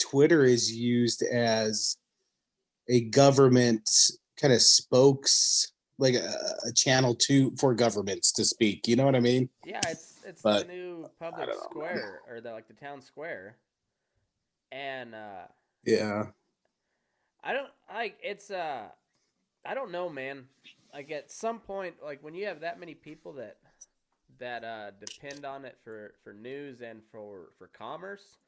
Twitter is used as a government kind of spokes, like a channel for governments to speak. You know what I mean? Yeah, it's the But new I public don't know, man. square, or the town square, and Yeah. I don't like it's I don't know, man. Like at some point, like when you have that many people that depend on it for news and for commerce,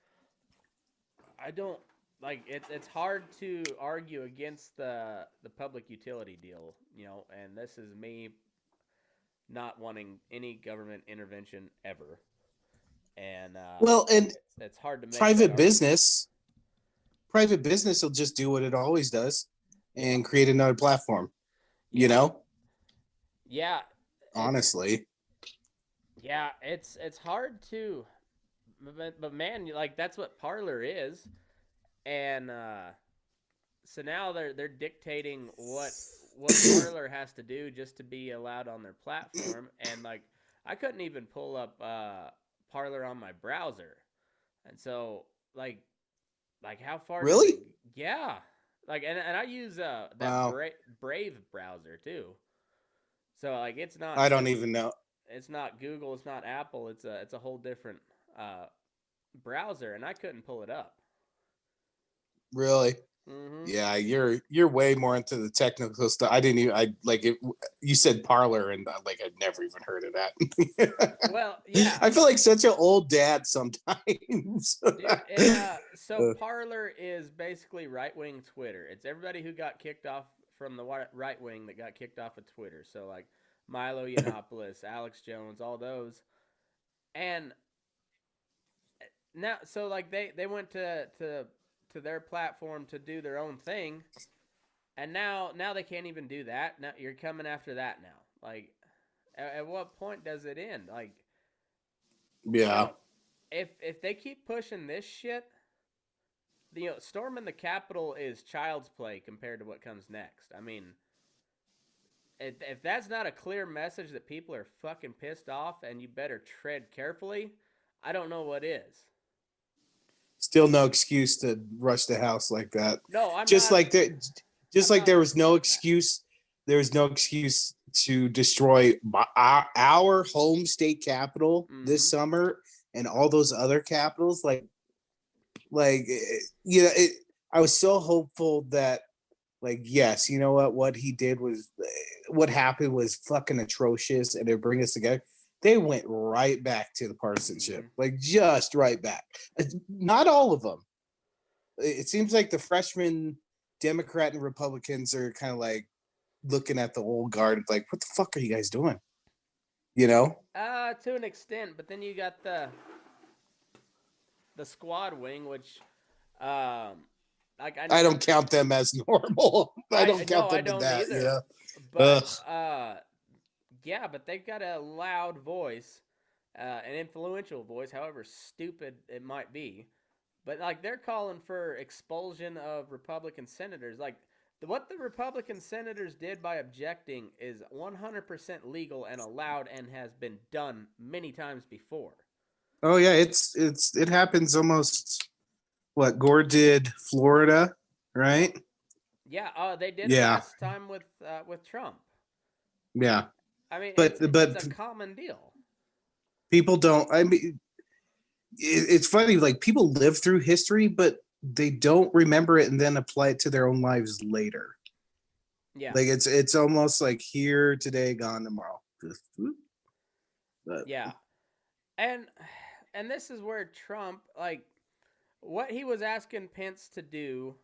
I don't like it's hard to argue against the public utility deal, and this is me not wanting any government intervention ever. And Well, and it's hard to make that private argument. business, private business will just do what it always does and create another platform. You Yeah. know, Yeah, it's honestly. it's hard to but man, like that's what Parlor is. And so now they're dictating what Parlor has to do just to be allowed on their platform, and like I couldn't even pull up Parlor on my browser. And so like how far does it? Really? Yeah. Like and I use that Wow. Brave browser too. So like I don't even know. it's not Google, it's not Apple, it's a whole different uh browser, and I couldn't pull it up. Really? Mhm. Yeah, you're way more into the technical stuff. I didn't even I like it. You said parlor, and like I'd never even heard of that. Well, yeah. I feel like such an old dad sometimes. Dude, and so Parler is basically right wing Twitter. It's everybody who got kicked off from the right wing that got kicked off of Twitter. So like Milo Yiannopoulos, Alex Jones, all those. And now, so like they went to their platform to do their own thing, and now they can't even do that. Now you're coming after that now. Like, at what point does it end? Like, you Yeah. know, if they keep pushing this shit, storming the Capitol is child's play compared to what comes next. I mean, if that's not a clear message that people are fucking pissed off and you better tread carefully, I don't know what is. Still no excuse to rush the house like that. No, Just like that. Just I'm like not there was no supporting that. excuse. There was no excuse to destroy our home state capital this Mm-hmm. summer and all those other capitals. Like you know, I was so hopeful that like yes, you know what he did was what happened was fucking atrocious, and it bring us together. They went right back to the Mm-hmm. partisanship, like just right back. Not all of them. It seems like the freshman Democrat and Republicans are kind of like looking at the old guard, like, what the fuck are you guys doing? You know? To an extent, but then you got the squad wing, which, like I don't count them as normal. I I don't no, count I them in don't that. either. Yeah. But Ugh. yeah, but they've got a loud voice, an influential voice, however stupid it might be. But like they're calling for expulsion of Republican senators. Like what the Republican senators did by objecting is 100% legal and allowed and has been done many times before. Oh yeah, it happens almost what Gore did Florida, right? Yeah, they did it Yeah. last time with Trump. Yeah. I mean, But it's a common deal. people don't I mean it's funny like people live through history but they don't remember it and then apply it to their own lives later. Yeah, Like it's almost like here today, gone tomorrow. But yeah, and and this is where Trump, like, what he was asking Pence to do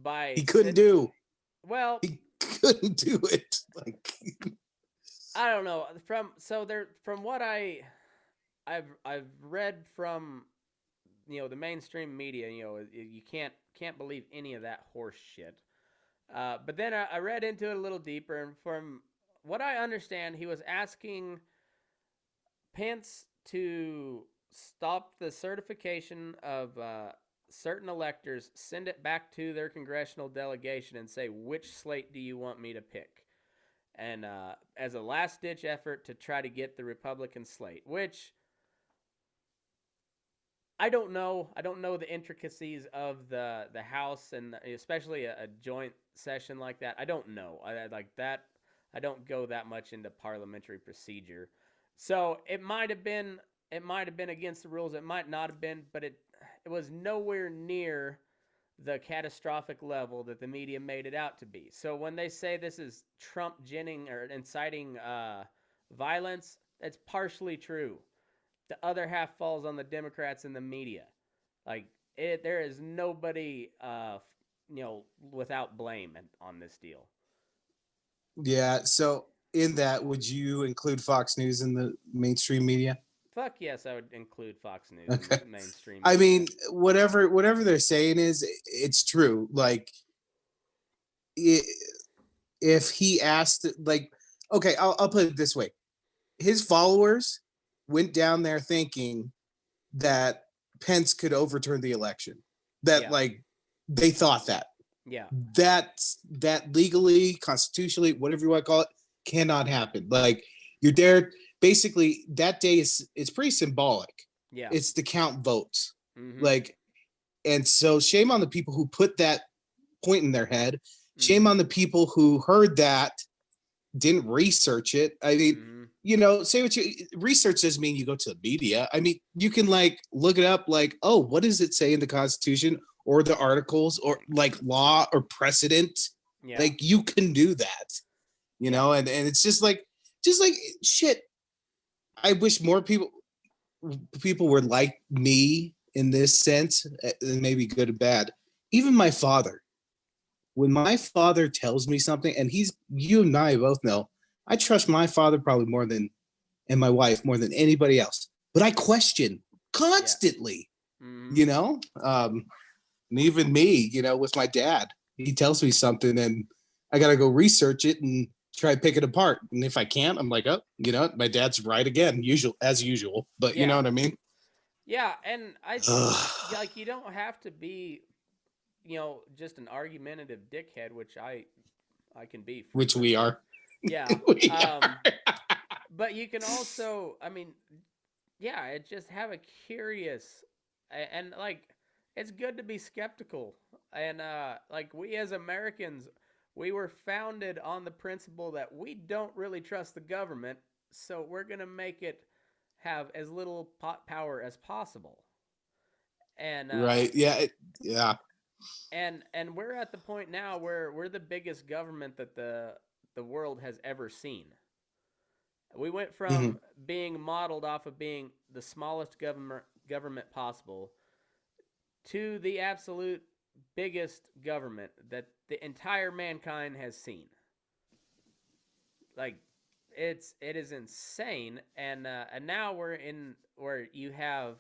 by he couldn't sit. do. Well, He couldn't do it. Like I don't know. From what I've read from the mainstream media. You can't believe any of that horse shit. But then I read into it a little deeper, and from what I understand, he was asking Pence to stop the certification of certain electors, send it back to their congressional delegation, and say, which slate do you want me to pick? And as a last ditch effort to try to get the Republican slate, which I don't know. I don't know the intricacies of the House, and especially a joint session like that. I don't know. I like that. I don't go that much into parliamentary procedure, so it might have been. It might have been against the rules. It might not have been, but it was nowhere near the catastrophic level that the media made it out to be. So when they say this is Trump ginning or inciting violence, that's partially true. The other half falls on the Democrats and the media. Like there is nobody, without blame on this deal. Yeah. So in that, would you include Fox News in the mainstream media? Fuck yes, I would include Fox News in Okay. the mainstream I media. mean, whatever they're saying is, it's true. Like, if he asked, like, okay, I'll put it this way: his followers went down there thinking that Pence could overturn the election. That Yeah. like they thought that Yeah. that legally, constitutionally, whatever you want to call it, cannot happen. Like you're there. Basically, that day is it's pretty symbolic. Yeah. It's to count votes. Mm-hmm. Like, and so shame on the people who put that point in their head. Shame Mm-hmm. on the people who heard that, didn't research it. I mean, say what you research doesn't mean you go to the media. I mean, you can like look it up, like, oh, what does it say in the Constitution or the articles or like law or precedent? Yeah. Like you can do that, and it's just like shit. I wish more people were like me in this sense, maybe good and bad. Even my father, when my father tells me something, and you and I both know, I trust my father probably more than, and my wife more than anybody else. But I question constantly, and even me, with my dad, he tells me something and I got to go research it and try to pick it apart. And if I can't, I'm like, oh, my dad's right again, as usual. But you know what I mean? Yeah, and like you don't have to be, just an argumentative dickhead, which I can be. Which we are. Yeah. We are. But you can also, I mean, just have a curious and like it's good to be skeptical. And like we as Americans, we were founded on the principle that we don't really trust the government, so we're going to make it have as little power as possible. And Right. Yeah. Yeah. and we're at the point now where we're the biggest government that the world has ever seen. We went from being modeled off of being the smallest government possible to the absolute biggest government that the entire mankind has seen. Like it is insane, and now we're in where you have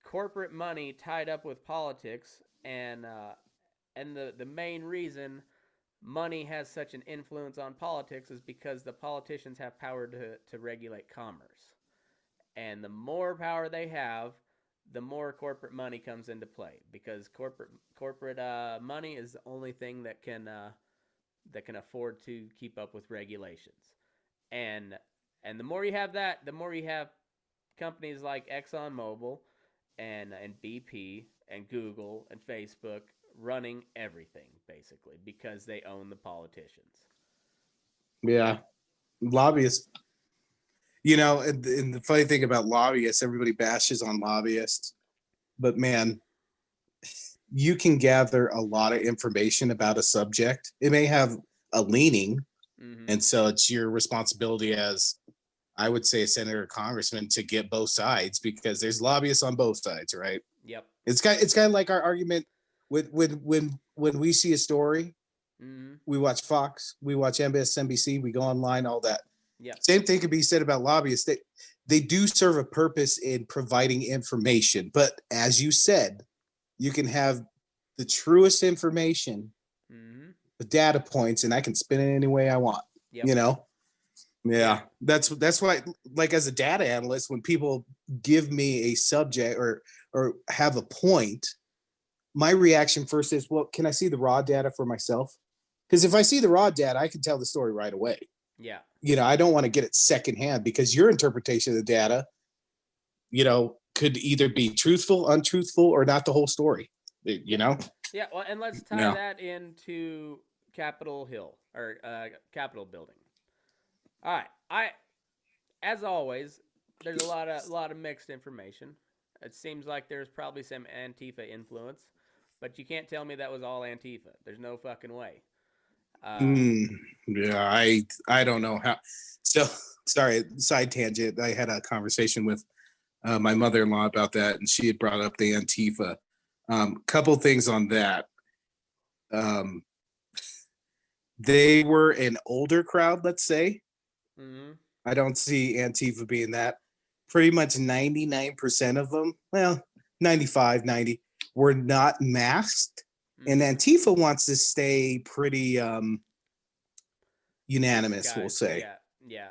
corporate money tied up with politics, and the main reason money has such an influence on politics is because the politicians have power to regulate commerce. And the more power they have, the more corporate money comes into play because corporate money is the only thing that can afford to keep up with regulations. And and the more you have that, the more you have companies like ExxonMobil and BP and Google and Facebook running everything basically because they own the politicians. Yeah. Lobbyists. And the funny thing about lobbyists, everybody bashes on lobbyists, but man, you can gather a lot of information about a subject. It may have a leaning, and so it's your responsibility as, I would say, a senator or congressman to get both sides because there's lobbyists on both sides, right? Yep. It's kind of like our argument with when we see a story, we watch Fox, we watch MSNBC, we go online, all that. Yeah. Same thing could be said about lobbyists. They do serve a purpose in providing information, but as you said, you can have the truest information, the data points, and I can spin it any way I want. Yep. Yeah. That's why, like, as a data analyst, when people give me a subject or have a point, my reaction first is, well, can I see the raw data for myself? Because if I see the raw data, I can tell the story right away. Yeah. I don't want to get it secondhand because your interpretation of the data, could either be truthful, untruthful, or not the whole story. You know? Yeah. Well, and let's tie that into Capitol Hill or Capitol building. All right. As always, there's a lot of mixed information. It seems like there's probably some Antifa influence, but you can't tell me that was all Antifa. There's no fucking way. Yeah, I don't know how. So sorry, side tangent. I had a conversation with my mother-in-law about that, and she had brought up the Antifa. Couple things on that. They were an older crowd, let's say. Mm-hmm. I don't see Antifa being that. Pretty much 99% of them, well, 95, 90, were not masked. And Antifa wants to stay pretty unanimous, we'll say. Yeah.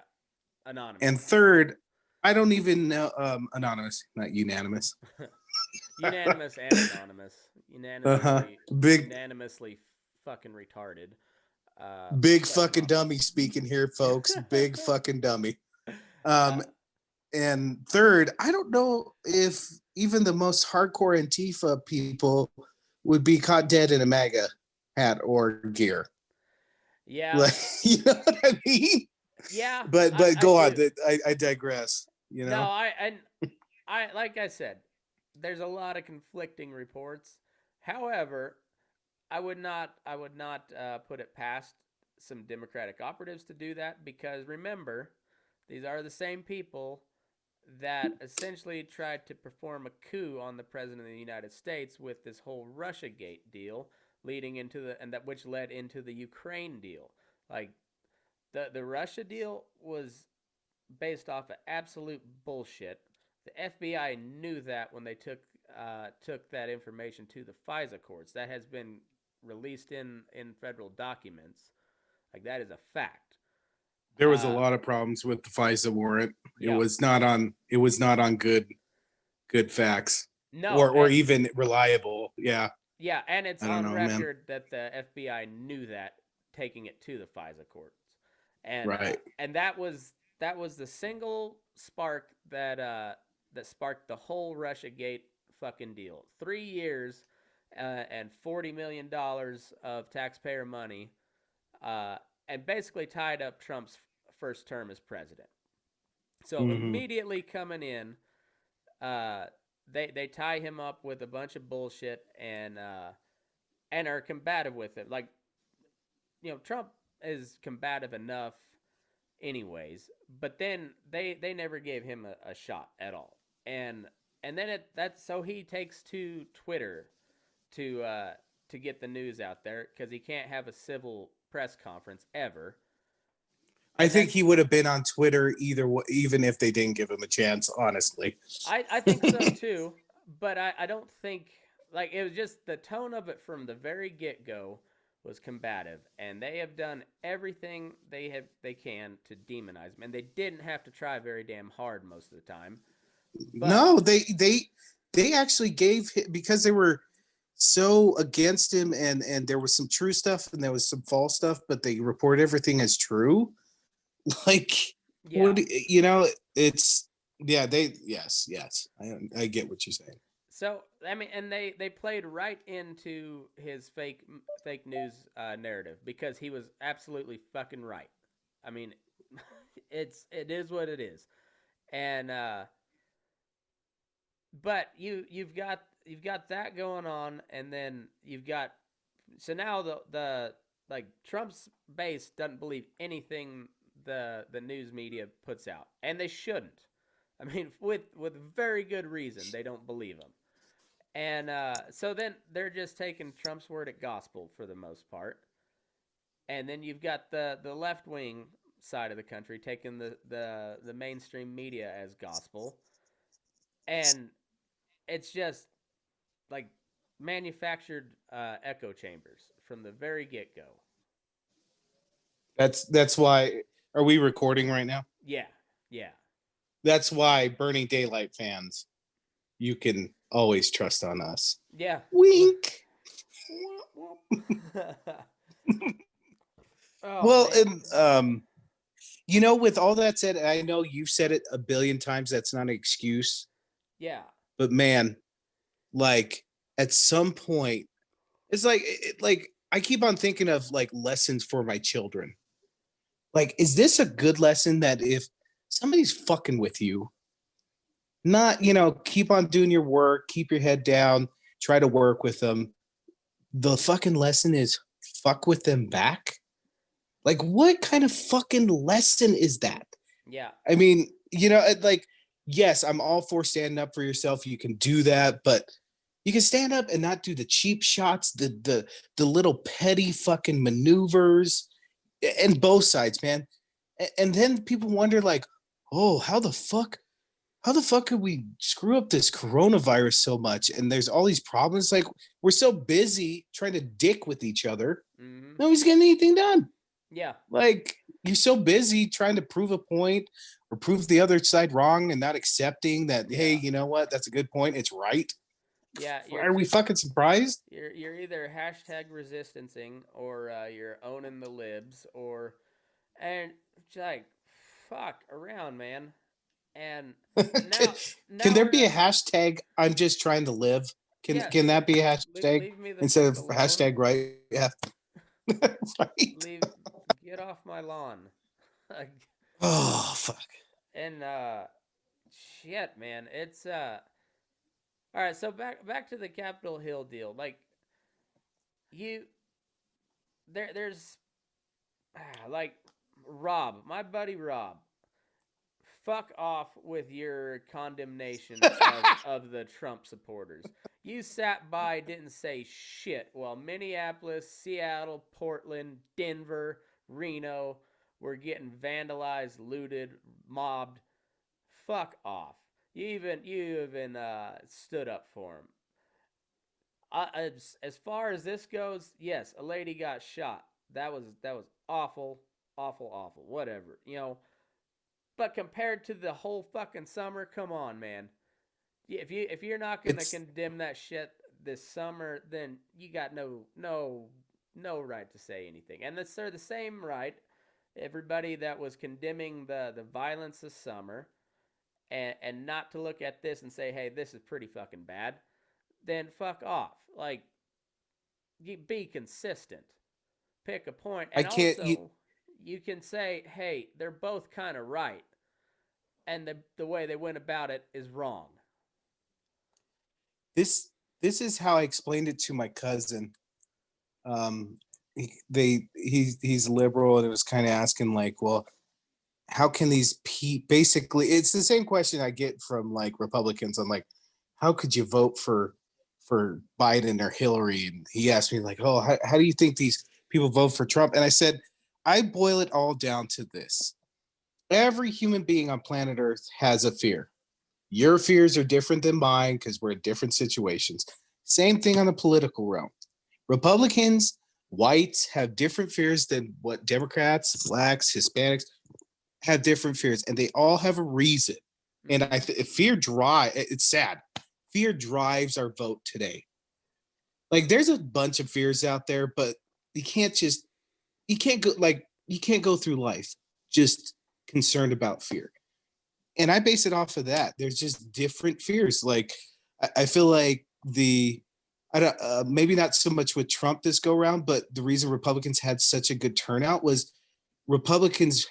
Anonymous. And third, I don't even know anonymous, not unanimous. Unanimous and anonymous. Unanimously fucking retarded. Big fucking dummy speaking here, folks. Big fucking dummy. And third, I don't know if even the most hardcore Antifa people would be caught dead in a MAGA hat or gear. Yeah. Like, you know what I mean? Yeah. But go on. I digress. You know? No, I like I said, there's a lot of conflicting reports. However, I would not put it past some Democratic operatives to do that, because remember, these are the same people that essentially tried to perform a coup on the president of the United States with this whole Russiagate deal, leading into which led into the Ukraine deal. Like the Russia deal was based off of absolute bullshit. The FBI knew that when they took that information to the FISA courts. That has been released in federal documents. Like, that is a fact. There was a lot of problems with the FISA warrant. Yeah. It was not on good facts. No, or even reliable. Yeah. Yeah, and it's on record that the FBI knew that, taking it to the FISA courts. And right. And that was the single spark that sparked the whole Russiagate fucking deal. 3 years and $40 million of taxpayer money, and basically tied up Trump's first term as president. So immediately coming in, they tie him up with a bunch of bullshit and are combative with it. Like, Trump is combative enough anyways, but then they never gave him a shot at all. And then so he takes to Twitter to get the news out there, because he can't have a civil press conference ever. I think he would have been on Twitter even if they didn't give him a chance, honestly. I think so too, but I don't think, like, it was just the tone of it from the very get-go was combative, and they have done everything they can to demonize him, and they didn't have to try very damn hard most of the time. But no, they actually gave him, because they were so against him, and there was some true stuff and there was some false stuff, but they report everything as true. Like, what, it's yes. I get what you're saying. So, I mean, and they played right into his fake news narrative, because he was absolutely fucking right. I mean, it is what it is. And but you've got that going on, and then you've got, so now the like, Trump's base doesn't believe anything the news media puts out, and they shouldn't. I mean, with very good reason, they don't believe him. And so then they're just taking Trump's word at gospel for the most part. And then you've got the left-wing side of the country taking the mainstream media as gospel. And it's just like manufactured echo chambers from the very get-go. That's why. Are we recording right now? Yeah. That's why, Burning Daylight fans, you can always trust on us. Yeah. Wink. Well, and with all that said, I know you've said it a billion times, that's not an excuse. Yeah. But man, like at some point, it's like I keep on thinking of like lessons for my children. Like, is this a good lesson that if somebody's fucking with you, not, keep on doing your work, keep your head down, try to work with them. The fucking lesson is fuck with them back. Like, what kind of fucking lesson is that? Yeah. I mean, like, yes, I'm all for standing up for yourself. You can do that, but you can stand up and not do the cheap shots, the little petty fucking maneuvers, and both sides, man. And then people wonder, like, oh, how the fuck could we screw up this coronavirus so much? And there's all these problems. Like, we're so busy trying to dick with each other. Mm-hmm. Nobody's getting anything done. Yeah. Like, you're so busy trying to prove a point or prove the other side wrong and not accepting that, hey, you know what? That's a good point. It's right. Yeah. Are we fucking surprised? You're either hashtag resistancing or you're owning the libs and it's like, fuck around, man. And can, now can there we're be a gonna, hashtag I'm just trying to live? Can yes, that be a leave, hashtag leave me the instead fuck of alone. hashtag right? Yeah. Right. Leave, get off my lawn. Oh fuck. And shit, man, it's all right. So back to the Capitol Hill deal. Like you, there's like Rob, my buddy Rob. Fuck off with your condemnation of the Trump supporters. You sat by, didn't say shit while Minneapolis, Seattle, Portland, Denver, Reno were getting vandalized, looted, mobbed. Fuck off. You even stood up for him. As far as this goes, yes, a lady got shot. That was awful, awful, awful. Whatever, But compared to the whole fucking summer, come on, man. If you're not gonna It's condemn that shit this summer, then you got no right to say anything. And they're the same right. Everybody that was condemning the violence this summer, and not to look at this and say, hey, this is pretty fucking bad, then fuck off. Like, you be consistent. Pick a point, I and can't also you can say, hey, they're both kind of right, and the way they went about it is wrong. this is how I explained it to my cousin. He's liberal and it was kind of asking like, well, how can these basically it's the same question I get from like Republicans. I'm like, how could you vote for Biden or Hillary? And he asked me like, oh, how do you think these people vote for Trump? And I said, I boil it all down to this. Every human being on planet Earth has a fear. Your fears are different than mine because we're in different situations. Same thing on the political realm. Republicans, whites have different fears than what Democrats, blacks, Hispanics have different fears, and they all have a reason. And fear it's sad. Fear drives our vote today. Like there's a bunch of fears out there, but you can't go through life just concerned about fear. And I base it off of that. There's just different fears. Like I feel like I don't maybe not so much with Trump this go around, but the reason Republicans had such a good turnout was Republicans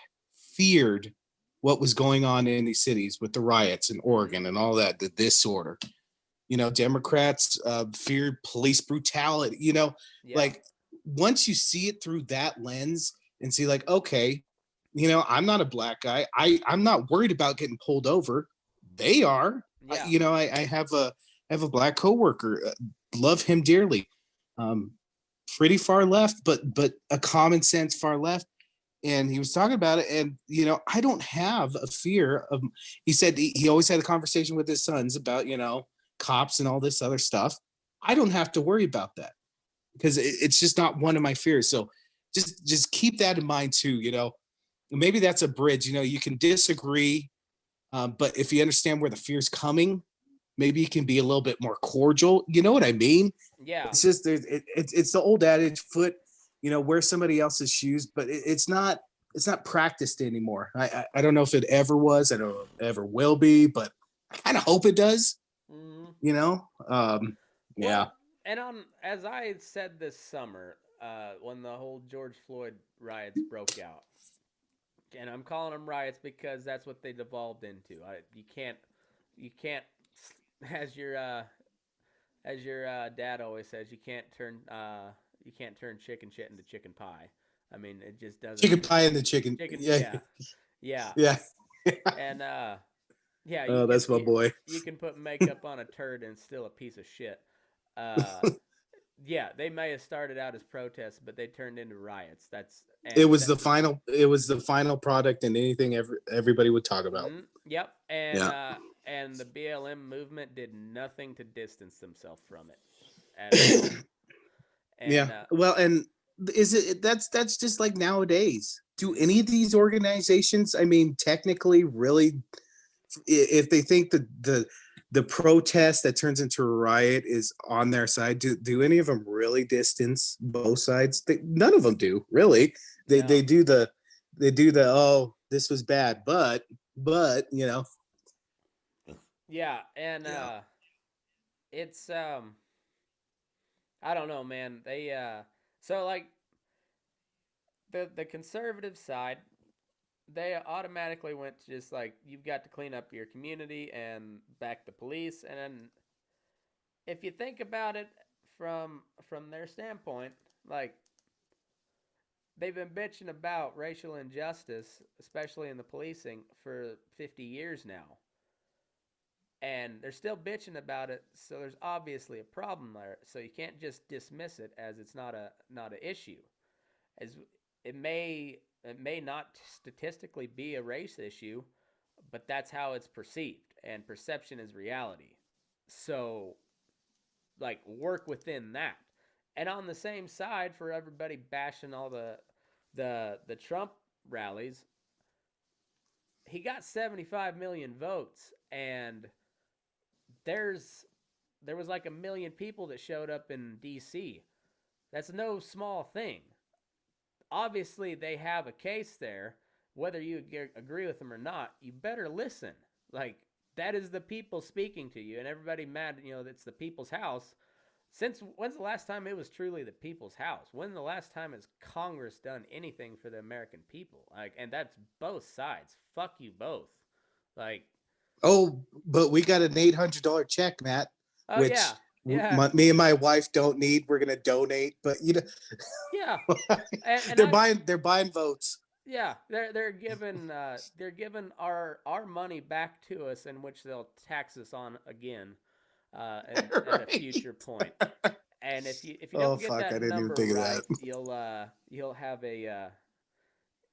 feared what was going on in these cities with the riots in Oregon and all that, the disorder. Democrats feared police brutality. Yeah. Like once you see it through that lens and see like, okay, I'm not a black guy. I'm not worried about getting pulled over. They are. Yeah. I have a black coworker. Love him dearly. Pretty far left, but a common sense far left. And he was talking about it, and I don't have a fear of. He said he always had a conversation with his sons about cops and all this other stuff. I don't have to worry about that because it's just not one of my fears. So just keep that in mind too. Maybe that's a bridge. You can disagree, but if you understand where the fear's coming, maybe you can be a little bit more cordial. You know what I mean? Yeah. It's just it's the old adage, wear somebody else's shoes, but it's not practiced anymore. I don't know if it ever was. I don't know if it ever will be, but I kind of hope it does. Mhm. You know, yeah, Well, and on as I said this summer, when the whole George Floyd riots broke out, and I'm calling them riots because that's what they devolved into. You can't, as your dad always says, you can't turn chicken shit into chicken pie. I mean, it just doesn't. chicken pie and the chicken. Chicken, Yeah, yeah, yeah, yeah. and yeah, Oh, that's my boy. you can put makeup on a turd and it's still a piece of shit. Uh, yeah, they may have started out as protests, but they turned into riots. That's It and was that. the final. It was the final product, and anything everybody would talk about. Yep, Yeah, and the BLM movement did nothing to distance themselves from it at all. yeah. And Well, and is it that's just like nowadays? Do mm, any of these organizations? I mean, technically, really, if they think the protest that turns into a riot is on their side, do any of them really distance both sides? None of them do, really. They no, they do the they do the oh, this was bad, but you know, yeah, and yeah. it's I don't know, man. They so like the conservative side, they automatically went to just like you've got to clean up your community and back the police, and then if you think about it from their standpoint, like they've been bitching about racial injustice, especially in the policing, for 50 years now. And they're still bitching about it, so there's obviously a problem there. So you can't just dismiss it as it's not an issue. As it may not statistically be a race issue, but that's how it's perceived, and perception is reality. So like work within that. And on the same side, for everybody bashing all the Trump rallies, he got 75 million votes, and there's there was like a million people that showed up in DC. That's no small thing. Obviously, they have a case there. Whether you agree with them or not, you better listen. Like that is the people speaking to you, and everybody mad. It's the people's house. Since when's the last time it was truly the people's house? When the last time has Congress done anything for the American people? Like, and that's both sides. Fuck you both. Like, Oh, but we got an $800 check, Matt, oh which yeah, yeah, me and my wife don't need. We're gonna donate, but yeah, and they're I buying votes. yeah, they're giving our money back to us, in which they'll tax us on again, at a Right. future point. And if you Oh don't get fuck! I that didn't even number think of right, that.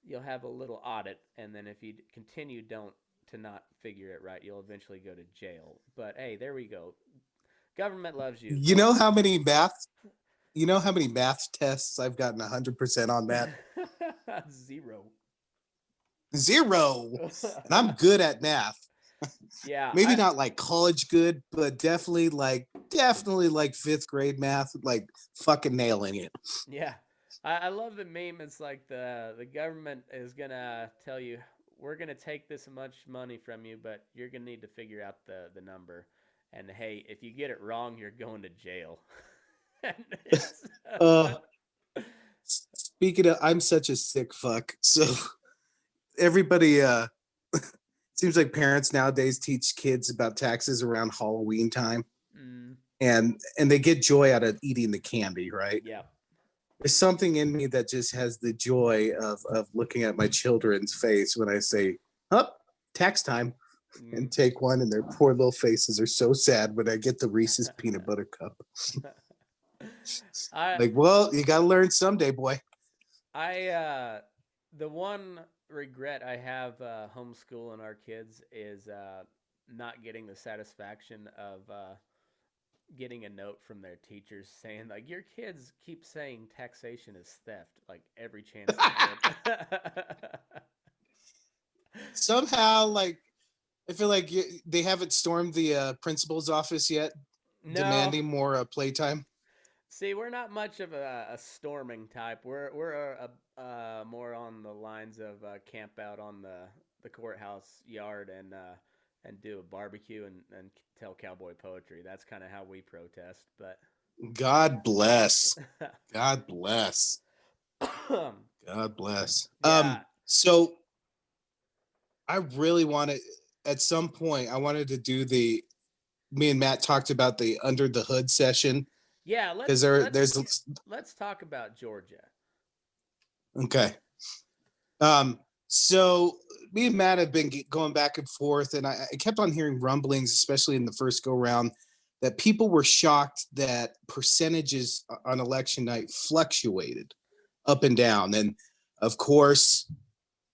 you'll have a little audit, and then if you continue don't to not figure it right, you'll eventually go to jail. But hey, there we go. Government loves you. You Don't. know how many math? You know how many math tests I've gotten 100% on, Matt? Zero. Zero, and I'm good at math. Yeah, Maybe not like college good, but definitely like fifth grade math, like fucking nailing it. yeah. I love the meme. It's like the government is gonna tell you we're gonna take this much money from you, but you're gonna need to figure out the number. And hey, if you get it wrong, you're going to jail. And it's Uh, Speaking of, I'm such a sick fuck. So everybody, seems like parents nowadays teach kids about taxes around Halloween time, mm, and they get joy out of eating the candy, right? yeah, There's something in me that just has the joy of looking at my children's face when I say, "Up, oh, tax time," mm. and take one, and their poor little faces are so sad when I get the Reese's peanut butter cup. I Like, well, you got to learn someday, boy. the one regret I have homeschooling our kids is not getting the satisfaction of getting a note from their teachers saying like your kids keep saying taxation is theft like every chance they get. Somehow, like, I feel like they haven't stormed the principal's office yet, No, demanding more playtime. see, we're not much of a storming type. More on the lines of camp out on the courthouse yard and and do a barbecue and tell cowboy poetry. That's kind of how we protest. But God bless. God bless. God bless. yeah, So I really wanted at some point I wanted to do the me and Matt talked about the under the hood session yeah. because Let's talk about Georgia. okay. So me and Matt have been going back and forth, and I kept on hearing rumblings, especially in the first go round, that people were shocked that percentages on election night fluctuated up and down. And of course,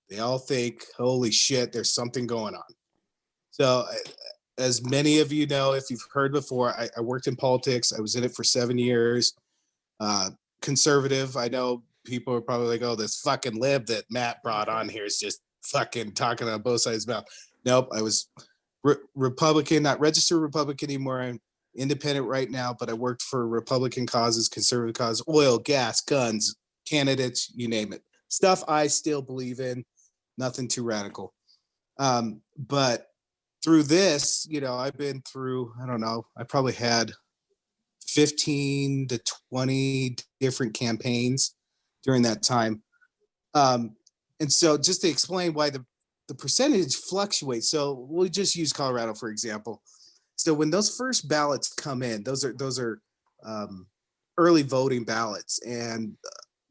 they all think, holy shit, there's something going on. So, as many of you know, if you've heard before, I worked in politics. I was in it for 7 years. Uh, Conservative. I know people are probably like, oh, this fucking lib that Matt brought on here is just fucking talking on both sides of his mouth. Nope, I was Republican, not registered Republican anymore. I'm independent right now, but I worked for Republican causes, conservative causes, oil, gas, guns, candidates, you name it. Stuff I still believe in, nothing too radical. But through this, I've been through, I don't know, I probably had 15 to 20 different campaigns during that time. Um, and so just to explain why the percentage fluctuates. So we'll just use Colorado, for example. So when those first ballots come in, those are early voting ballots. And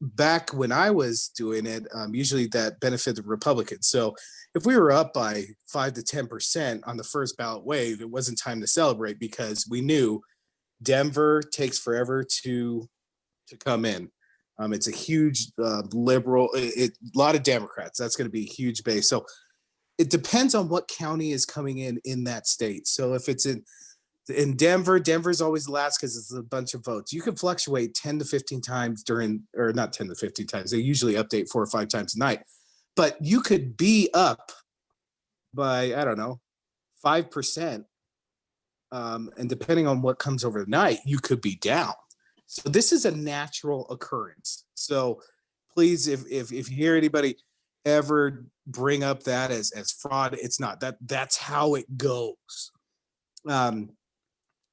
back when I was doing it, usually that benefited Republicans. So if we were up by 5 to 10% on the first ballot wave, it wasn't time to celebrate because we knew Denver takes forever to come in. It's a huge liberal, a lot of Democrats. That's going to be a huge base. So it depends on what county is coming in that state. So if it's in Denver, Denver's always last because it's a bunch of votes. You can fluctuate 10 to 15 times or not 10 to 15 times. They usually update 4 or 5 times a night. But you could be up by, I don't know, 5%. And depending on what comes over the night, you could be down. So this is a natural occurrence. So please, if you hear anybody ever bring up that as fraud, it's not. That's how it goes. Um,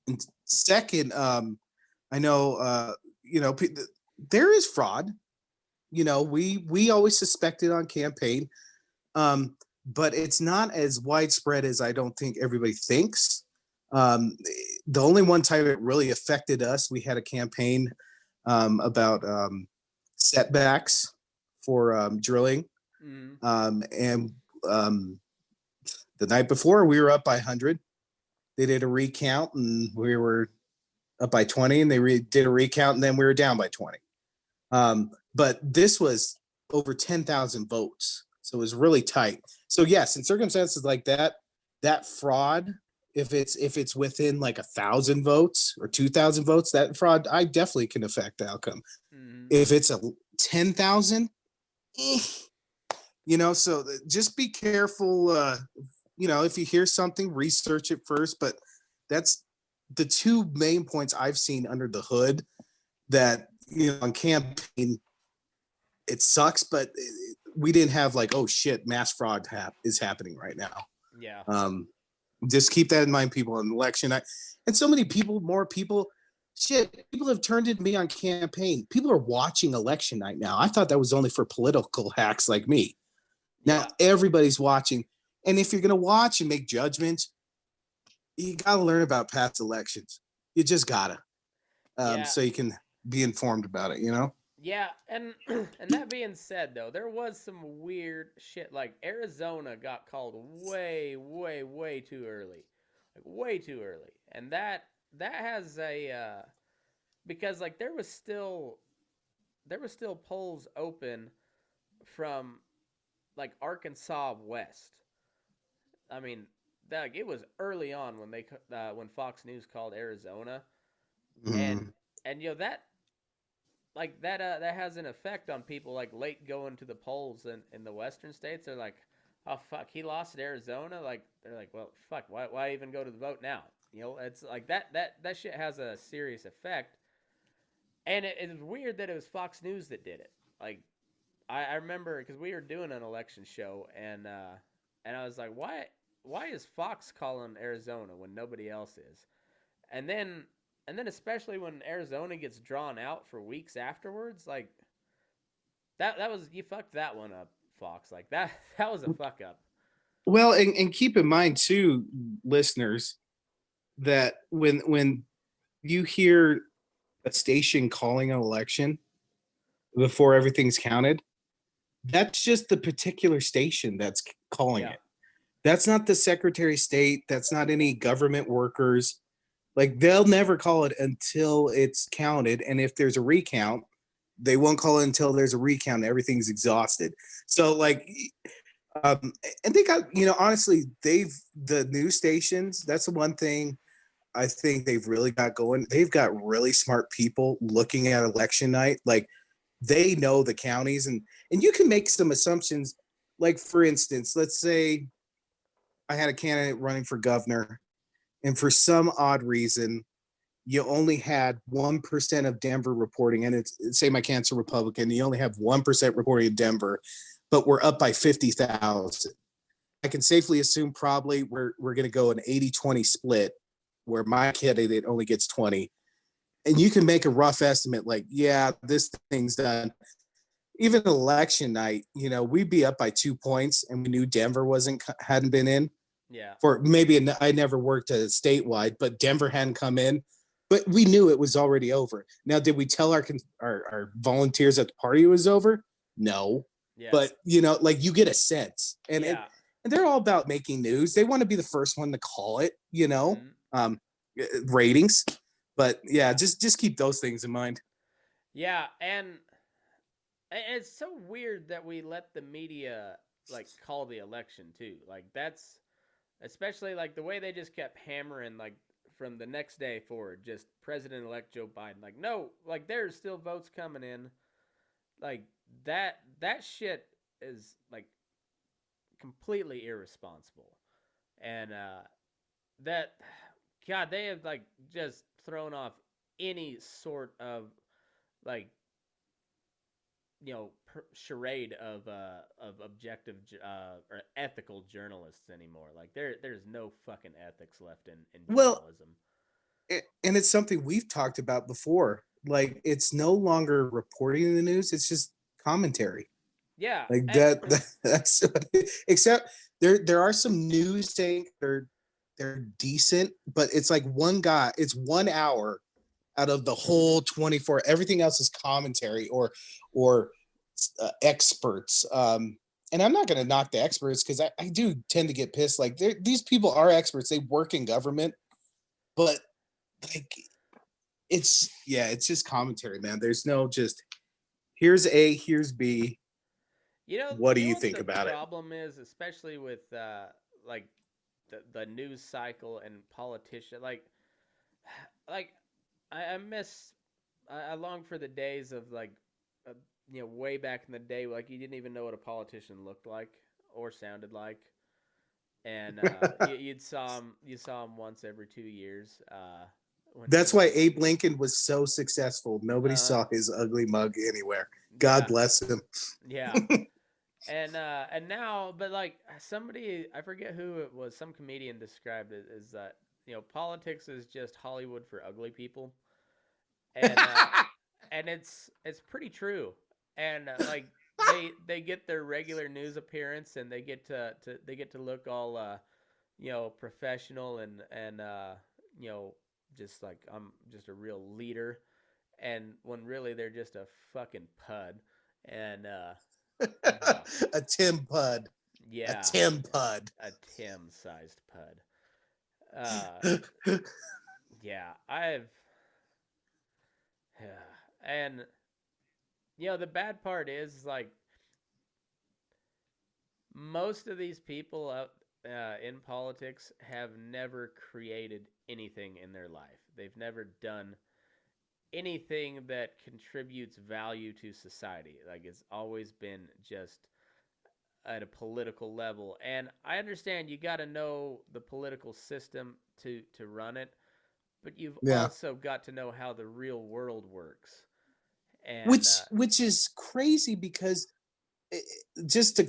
and second, I know there is fraud. We always suspect it on campaign, but it's not as widespread as I don't think everybody thinks. Um, the only one time it really affected us, we had a campaign about setbacks for drilling. Mm. And the night before, we were up by 100. They did a recount, and we were up by 20, and they did a recount, and then we were down by 20. But this was over 10,000 votes. So it was really tight. So yes, in circumstances like that, that fraud, if it's within like 1,000 votes or 2,000 votes, that fraud I definitely can affect the outcome. Mm. If it's a 10,000, so just be careful. If you hear something, research it first. But that's the two main points I've seen under the hood that on campaign it sucks, but we didn't have like, oh shit, mass fraud is happening right now. Yeah. Just keep that in mind, people. On election night, and so many more people. Shit, people have turned into me on campaign. People are watching election night now. I thought that was only for political hacks like me. Now Yeah. everybody's watching, and if you're gonna watch and make judgments, you gotta learn about past elections. You just gotta, Yeah. so you can be informed about it. Yeah, and and that being said, though, there was some weird shit. Like Arizona got called way, way, way too early, like way too early, and that has a because like there was still polls open from like Arkansas west. I mean, that it was early on when when Fox News called Arizona, and Mm. and that that has an effect on people like late going to the polls in the western states. They're like, oh fuck, he lost at Arizona. Like they're like, well fuck, why even go to the vote now? It's like that shit has a serious effect. And it was weird that it was Fox News that did it. Like I remember because we were doing an election show and I was like, why? why is Fox calling Arizona when nobody else is? And then especially when Arizona gets drawn out for weeks afterwards, like that was you fucked that one up, Fox. Like that was a fuck up. Well, and keep in mind too, listeners, that when you hear a station calling an election before everything's counted, that's just the particular station that's calling Yeah. it. That's not the Secretary of State. That's not any government workers. Like they'll never call it until it's counted. And if there's a recount, they won't call it until there's a recount. Everything's exhausted. So like, and they got, honestly, the news stations, that's the one thing I think they've really got going. They've got really smart people looking at election night. Like they know the counties, and you can make some assumptions. Like for instance, let's say I had a candidate running for governor, and for some odd reason, you only had 1% of Denver reporting, and it's say my cancer Republican, you only have 1% reporting in Denver, but we're up by 50,000. I can safely assume probably we're going to go an 80-20 split where my candidate only gets 20. And you can make a rough estimate like, yeah, this thing's done. Even election night, we'd be up by 2 points, and we knew Denver hadn't been in. Yeah. For maybe I never worked statewide, but Denver hadn't come in. But we knew it was already over. Now, did we tell our volunteers at the party it was over? No. Yeah. But like you get a sense, and yeah. and they're all about making news. They want to be the first one to call it. Mm-hmm. Ratings. But yeah, just keep those things in mind. Yeah, and it's so weird that we let the media like call the election too. Like that's especially like the way they just kept hammering like from the next day forward, just President-elect Joe Biden. Like no, like there's still votes coming in. Like that shit is like completely irresponsible. And that God, they have like just thrown off any sort of like charade of objective or ethical journalists anymore. Like there's no fucking ethics left in journalism. And it's something we've talked about before. Like it's no longer reporting the news; it's just commentary. Yeah, like that's except there are some news saying they're decent, but it's like one guy. It's 1 hour out of the whole 24. Everything else is commentary or experts. And I'm not going to knock the experts because I do tend to get pissed. Like these people are experts. They work in government, but like it's just commentary, man. There's no just here's A, here's B. What do you think about it? The problem is, especially with like the news cycle and politician, like I miss I long for the days of like way back in the day, like you didn't even know what a politician looked like or sounded like, and you saw him once every 2 years. That's why Abe Lincoln was so successful. Nobody saw his ugly mug anywhere. God bless him. Yeah. And now, but like somebody, I forget who it was, some comedian described it as that politics is just Hollywood for ugly people, and and it's pretty true. And like they get their regular news appearance, and they get to look all professional and just like I'm just a real leader, and when really they're just a fucking pud, and a Tim Pud. Yeah. A Tim Pud. A Tim-sized pud. Yeah, I've... and, the bad part is, like, most of these people out in politics have never created anything in their life. They've never done anything that contributes value to society. Like, it's always been just at a political level. And I understand you got to know the political system to run it, but you've also got to know how the real world works. And which is crazy because just to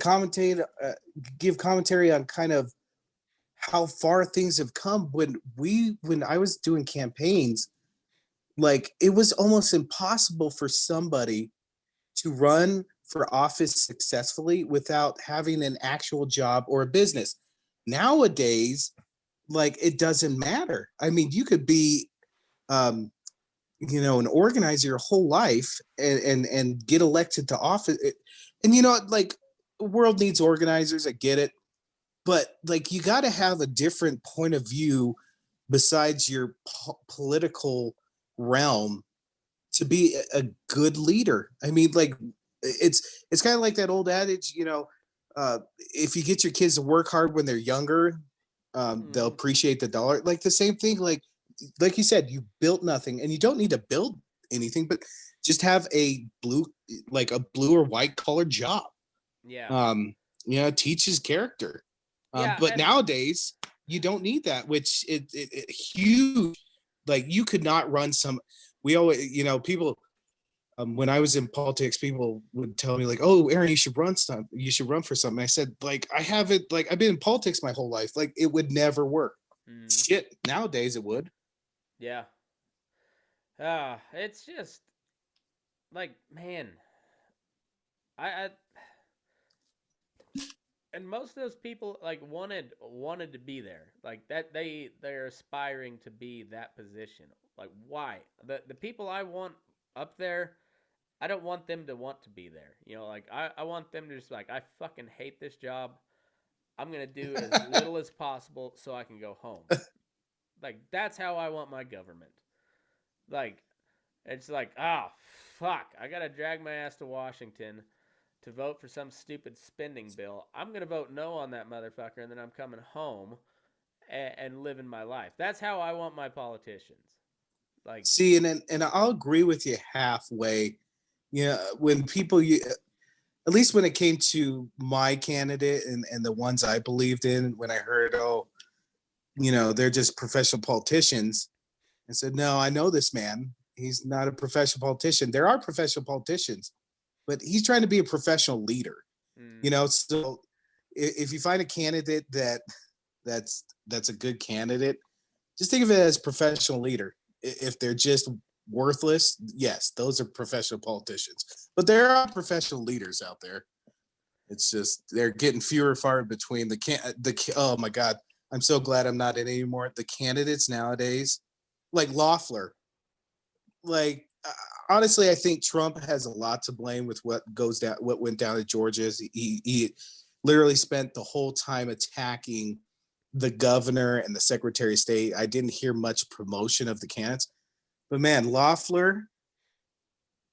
give commentary on kind of how far things have come. When I was doing campaigns, like it was almost impossible for somebody to run for office successfully without having an actual job or a business. Nowadays, like it doesn't matter. I mean, you could be um an organizer your whole life and get elected to office. And like the world needs organizers, I get it, but like you got to have a different point of view besides your political realm to be a good leader. I mean, like it's kind of like that old adage, if you get your kids to work hard when they're younger, they'll Mm-hmm. appreciate the dollar. Like the same thing, like you said, you built nothing, and you don't need to build anything, but just have a blue or white collar job. Yeah. Teaches character. Yeah, But and nowadays you don't need that, which it huge. Like you could not run some. We always, people. When I was in politics, people would tell me like, "Oh, Aaron, you should run some. You should run for something." I said, like, I haven't. Like, I've been in politics my whole life. Like, it would never work. mm, Shit, nowadays it would. yeah. It's just like, man, I and most of those people like wanted to be there, like that they're aspiring to be that position. Like, why? The people I want up there, I don't want them to want to be there. Like I want them to just like, I fucking hate this job. I'm gonna do as little as possible so I can go home. Like that's how I want my government. Like it's like, ah, fuck, I gotta drag my ass to Washington to vote for some stupid spending bill. I'm gonna vote no on that motherfucker, and then I'm coming home and living my life. That's how I want my politicians. Like, See, and I'll agree with you halfway. When people, at least when it came to my candidate and the ones I believed in, when I heard, oh, they're just professional politicians, I said, no, I know this man. He's not a professional politician. There are professional politicians, but he's trying to be a professional leader. mm, So if you find a candidate that's a good candidate, just think of it as professional leader. If they're just worthless, yes, those are professional politicians. But there are professional leaders out there. It's just they're getting fewer and far between. Oh my god, I'm so glad I'm not in anymore. The candidates nowadays, like Loeffler, like honestly, I think Trump has a lot to blame with what went down at Georgia. He literally spent the whole time attacking the governor and the secretary of state. I didn't hear much promotion of the candidates, but man, Loeffler,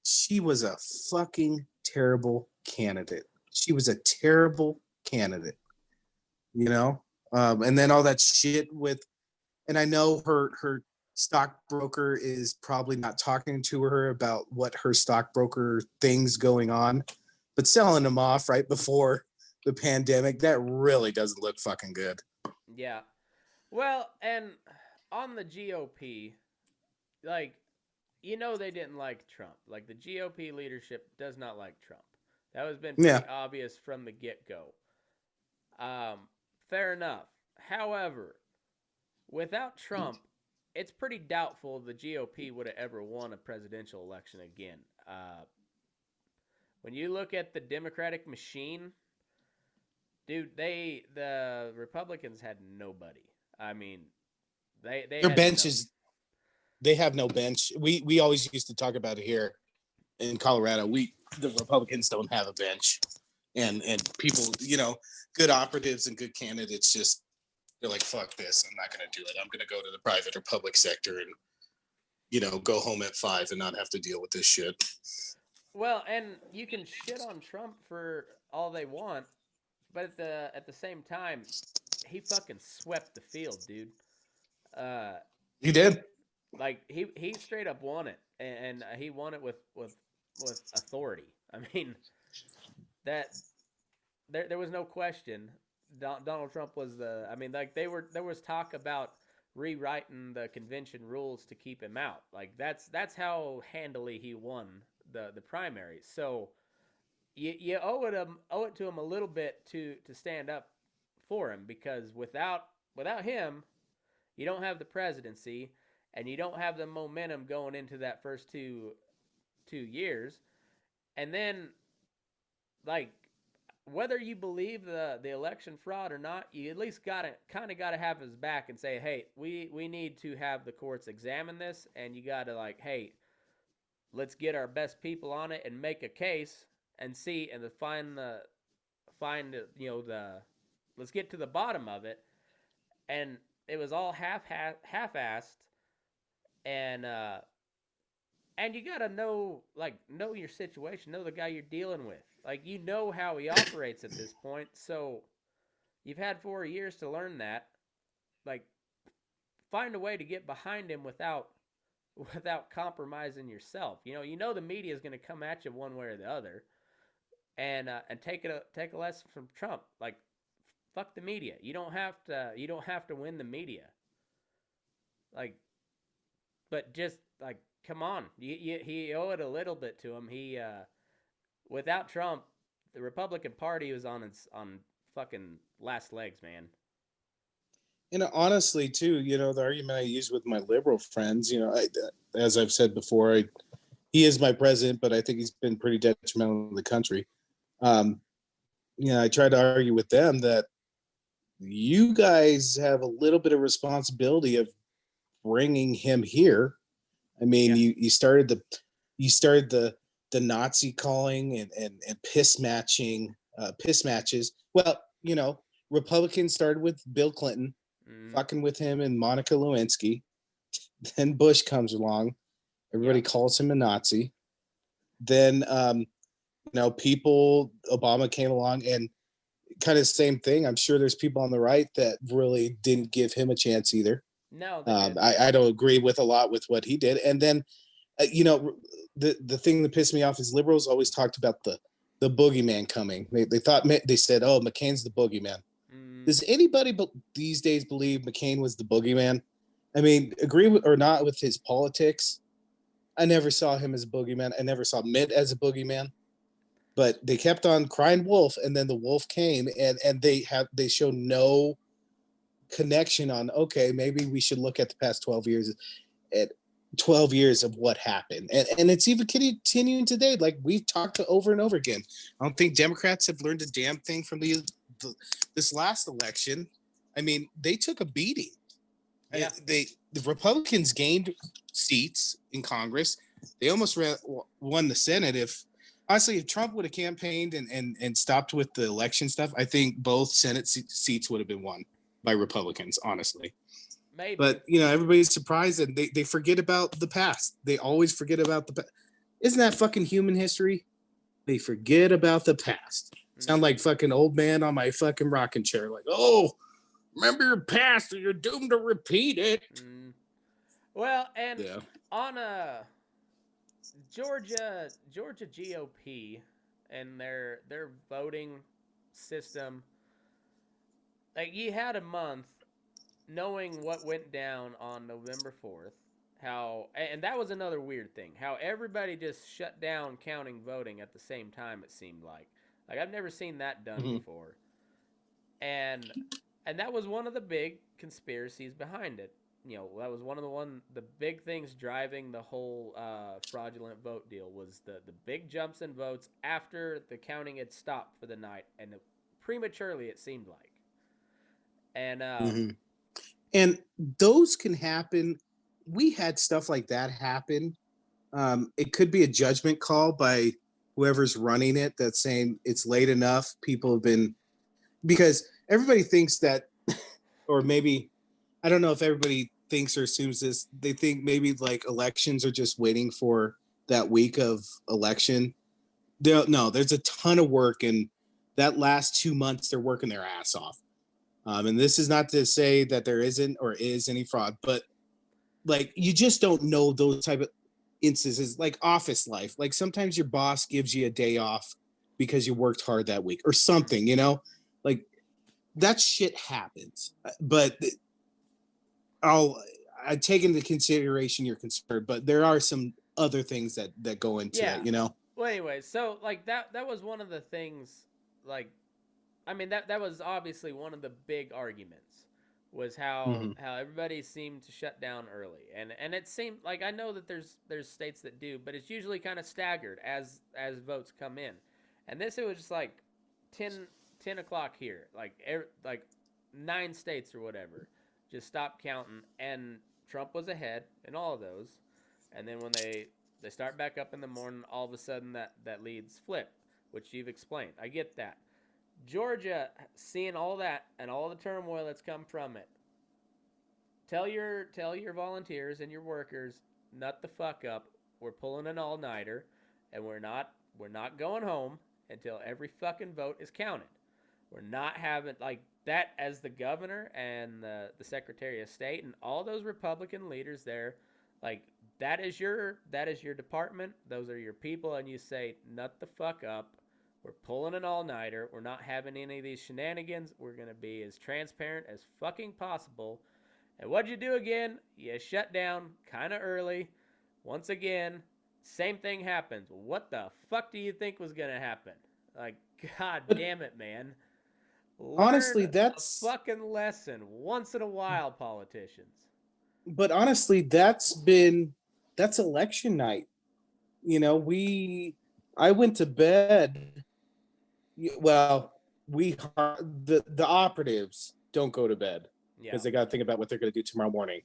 she was a fucking terrible candidate. She was a terrible candidate, you know. And then all that shit with, and I know her stockbroker is probably not talking to her about what her stockbroker things going on, but selling them off right before the pandemic, that really doesn't look fucking good. yeah. Well, and on the GOP, like, they didn't like Trump. Like, the GOP leadership does not like Trump. That has been Yeah. pretty obvious from the get go. Fair enough. However, without Trump, it's pretty doubtful the GOP would have ever won a presidential election again. When you look at the Democratic machine, dude, the Republicans had nobody. I mean, they Their had bench no. is they have no bench. We always used to talk about it here in Colorado. The Republicans don't have a bench. And people, good operatives and good candidates just they're like, fuck this, I'm not gonna do it. I'm gonna go to the private or public sector and go home at 5 and not have to deal with this shit. Well, and you can shit on Trump for all they want, but at the same time, he fucking swept the field, dude. Uh, You he did. he straight up won it, and he won it with authority. I mean that there was no question. Donald Trump was the. I mean, like there was talk about rewriting the convention rules to keep him out. Like that's how handily he won the primary. So you owe it to him a little bit to stand up for him, because without without him, you don't have the presidency, and you don't have the momentum going into that first two years. And then, like, whether you believe the election fraud or not, you at least gotta have his back and say, hey, we need to have the courts examine this, and you gotta like, hey, let's get our best people on it and make a case and see and find the let's get to the bottom of it. And it was all half-assed, and and you gotta know your situation, know the guy you're dealing with. Like, you know how he operates at this point, so you've had 4 years to learn that. Like, find a way to get behind him without compromising yourself. The media is going to come at you one way or the other, and take a lesson from Trump. Like, fuck the media. You don't have to win the media. Like, but just like, come on, he owe it a little bit to him. Without Trump, the Republican Party was on fucking last legs, man. And honestly, too, the argument I use with my liberal friends, as I've said before, he is my president, but I think he's been pretty detrimental to the country. Um, I try to argue with them that you guys have a little bit of responsibility of bringing him here. I mean, Yeah. you started the Nazi calling and piss matches. Well, Republicans started with Bill Clinton, Mm, fucking with him and Monica Lewinsky. Then Bush comes along. yeah. Everybody calls him a Nazi. Then, Obama came along and kind of the same thing. I'm sure there's people on the right that really didn't give him a chance either. No, they didn't. I don't agree with a lot with what he did. And then, the thing that pissed me off is liberals always talked about the boogeyman coming. They said, oh, McCain's the boogeyman. Mm, Does anybody these days believe McCain was the boogeyman? I mean, agree or not with his politics, I never saw him as a boogeyman. I never saw Mitt as a boogeyman. But they kept on crying wolf, and then the wolf came, and they show no connection on, okay, maybe we should look at the past 12 years at 12 years of what happened. And it's even continuing today. Like, we've talked to over and over again. I don't think Democrats have learned a damn thing from this last election. I mean, they took a beating. yeah. The Republicans gained seats in Congress. They almost won the Senate. If Trump would have campaigned and stopped with the election stuff, I think both Senate seats would have been won by Republicans, honestly. Maybe. But everybody's surprised, and they forget about the past. They always forget about the past. Isn't that fucking human history? They forget about the past. Sound Mm, like fucking old man on my fucking rocking chair. Like, oh, remember your past, or you're doomed to repeat it. mm. Well, and Yeah. on a Georgia GOP and their voting system, like, you had a month knowing what went down on November 4th. And that was another weird thing. How everybody just shut down counting voting at the same time, it seemed like. Like, I've never seen that done Mm-hmm. before. And and that was one of the big conspiracies behind it. That was the big things driving the whole fraudulent vote deal was the big jumps in votes after the counting had stopped for the night, and prematurely, it seemed like. And Mm-hmm. And those can happen. We had stuff like that happen. It could be a judgment call by whoever's running it that's saying it's late enough. People have been, because everybody thinks that, or maybe, I don't know if everybody thinks or assumes this. They think maybe like elections are just waiting for that week of election. No, there's a ton of work, and that last 2 months they're working their ass off. And this is not to say that there isn't or is any fraud, but like, you just don't know those type of instances, like office life. Like, sometimes your boss gives you a day off because you worked hard that week or something, like, that shit happens. But I'll I take into consideration your concern, but there are some other things that go into yeah. that. Well, anyway, so like that was one of the things. Like, I mean, that was obviously one of the big arguments was how Mhm. everybody seemed to shut down early, and it seemed like, I know that there's states that do, but it's usually kind of staggered as votes come in, and this, it was just like 10 o'clock here, like 9 states or whatever just stopped counting, and Trump was ahead in all of those, and then when they start back up in the morning, all of a sudden that leads flip, which you've explained. I get that. Georgia, seeing all that and all the turmoil that's come from it, tell your volunteers and your workers, nut the fuck up. We're pulling an all nighter, and we're not going home until every fucking vote is counted. We're not having like that, as the governor and the Secretary of State and all those Republican leaders there, like, that is your department. Those are your people, and you say, nut the fuck up. We're pulling an all nighter. We're not having any of these shenanigans. We're gonna be as transparent as fucking possible. And what'd you do again? You shut down kind of early. Once again, same thing happens. What the fuck do you think was gonna happen? Like, god But damn it, man. Learn honestly, a that's fucking lesson once in a while, politicians. but honestly, that's election night. You know, I went to bed. Well, the operatives don't go to bed Yeah. because they got to think about what they're going to do tomorrow morning.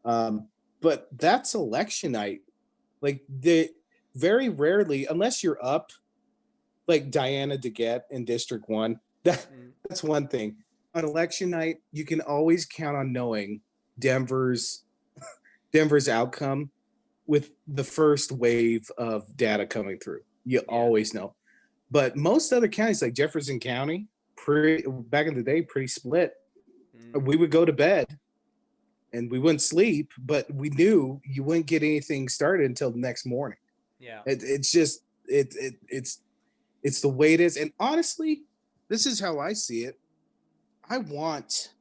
Um, but that's election night. Like, the very rarely, unless you're up like Diana DeGette in District One, that's one thing. On election night, you can always count on knowing Denver's Denver's outcome with the first wave of data coming through. You Yeah. always know. But most other counties, like Jefferson County, back in the day, pretty split. Mm-hmm. We would go to bed and we wouldn't sleep, but we knew you wouldn't get anything started until the next morning. Yeah. It's just it's the way it is. And honestly, this is how I see it. I want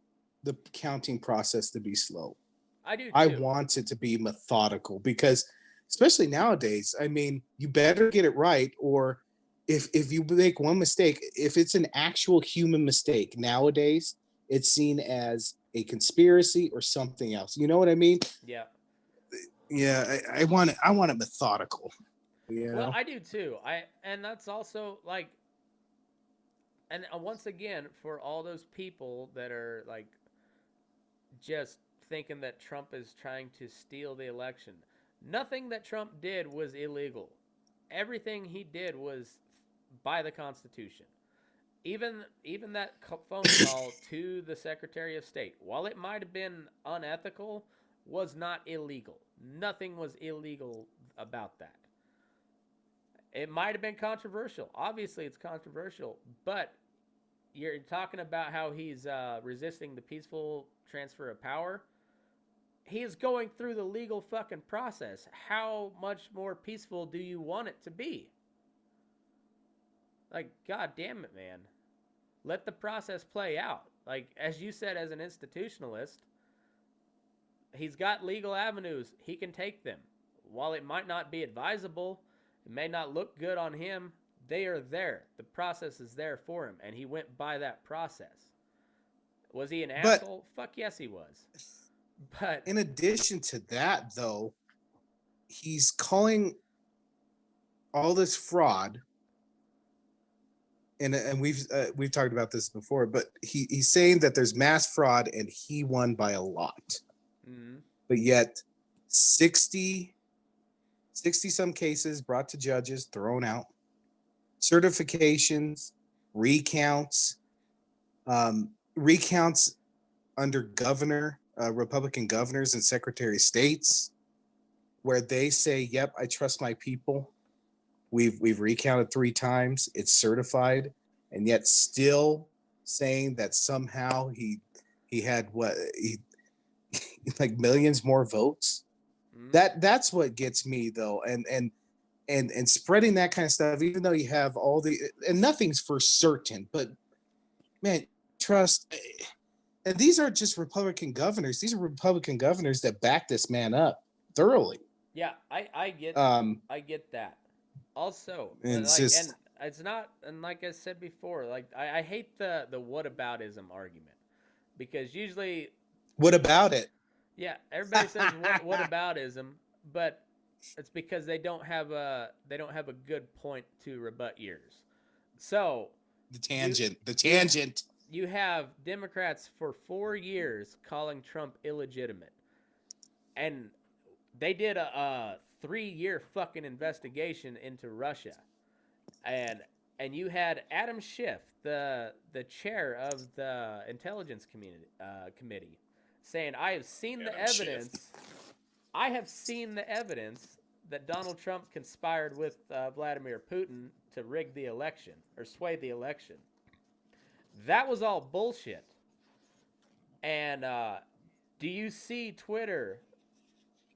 the counting process to be slow. I do I too. want it to be methodical because, especially nowadays, I mean, you better get it right, or if you make one mistake, if it's an actual human mistake nowadays, it's seen as a conspiracy or something else. You know what I mean? Yeah. Yeah, I want it methodical. You Well, know, I do too. And that's also like, and once again, for all those people that are like just thinking that Trump is trying to steal the election, nothing that Trump did was illegal. Everything he did was by the Constitution. Even that phone call to the Secretary of State, while it might have been unethical, was not illegal. Nothing was illegal about that. It might have been controversial. Obviously, it's controversial, but you're talking about how he's resisting the peaceful transfer of power. He is going through the legal fucking process. How much more peaceful do you want it to be? Like, god damn it, man. Let the process play out. Like, as you said, as an institutionalist, he's got legal avenues. He can take them. While it might not be advisable, it may not look good on him, they are there. The process is there for him, and he went by that process. Was he an but asshole? Fuck yes, he was. But in addition to that, though, he's calling all this fraud, and we've talked about this before, but he's saying that there's mass fraud and he won by a lot. mm, But yet 60 some cases brought to judges, thrown out, certifications, recounts, recounts under Republican governors and secretary of states, where they say, "Yep, I trust my people." We've recounted 3 times. It's certified, and yet still saying that somehow he had what he like millions more votes. mm, That's what gets me though, and spreading that kind of stuff, even though you have all the and nothing's for certain, but man, trust. And these are just Republican governors. These are Republican governors that back this man up thoroughly. yeah, I get Um, I get that. Also, and it's like, and just it's not, and like I said before, like I hate the whataboutism argument, because usually What about it? Yeah, everybody says what aboutism, but it's because they don't have a good point to rebut yours. So The you tangent. The you tangent. you have Democrats for 4 years calling Trump illegitimate, and they did a 3 year fucking investigation into Russia, and you had Adam Schiff, the chair of the intelligence committee, saying, "I have seen the Adam Schiff. evidence. I have seen the evidence that Donald Trump conspired with Vladimir Putin to rig the election or sway the election. That was all bullshit." And do you see Twitter,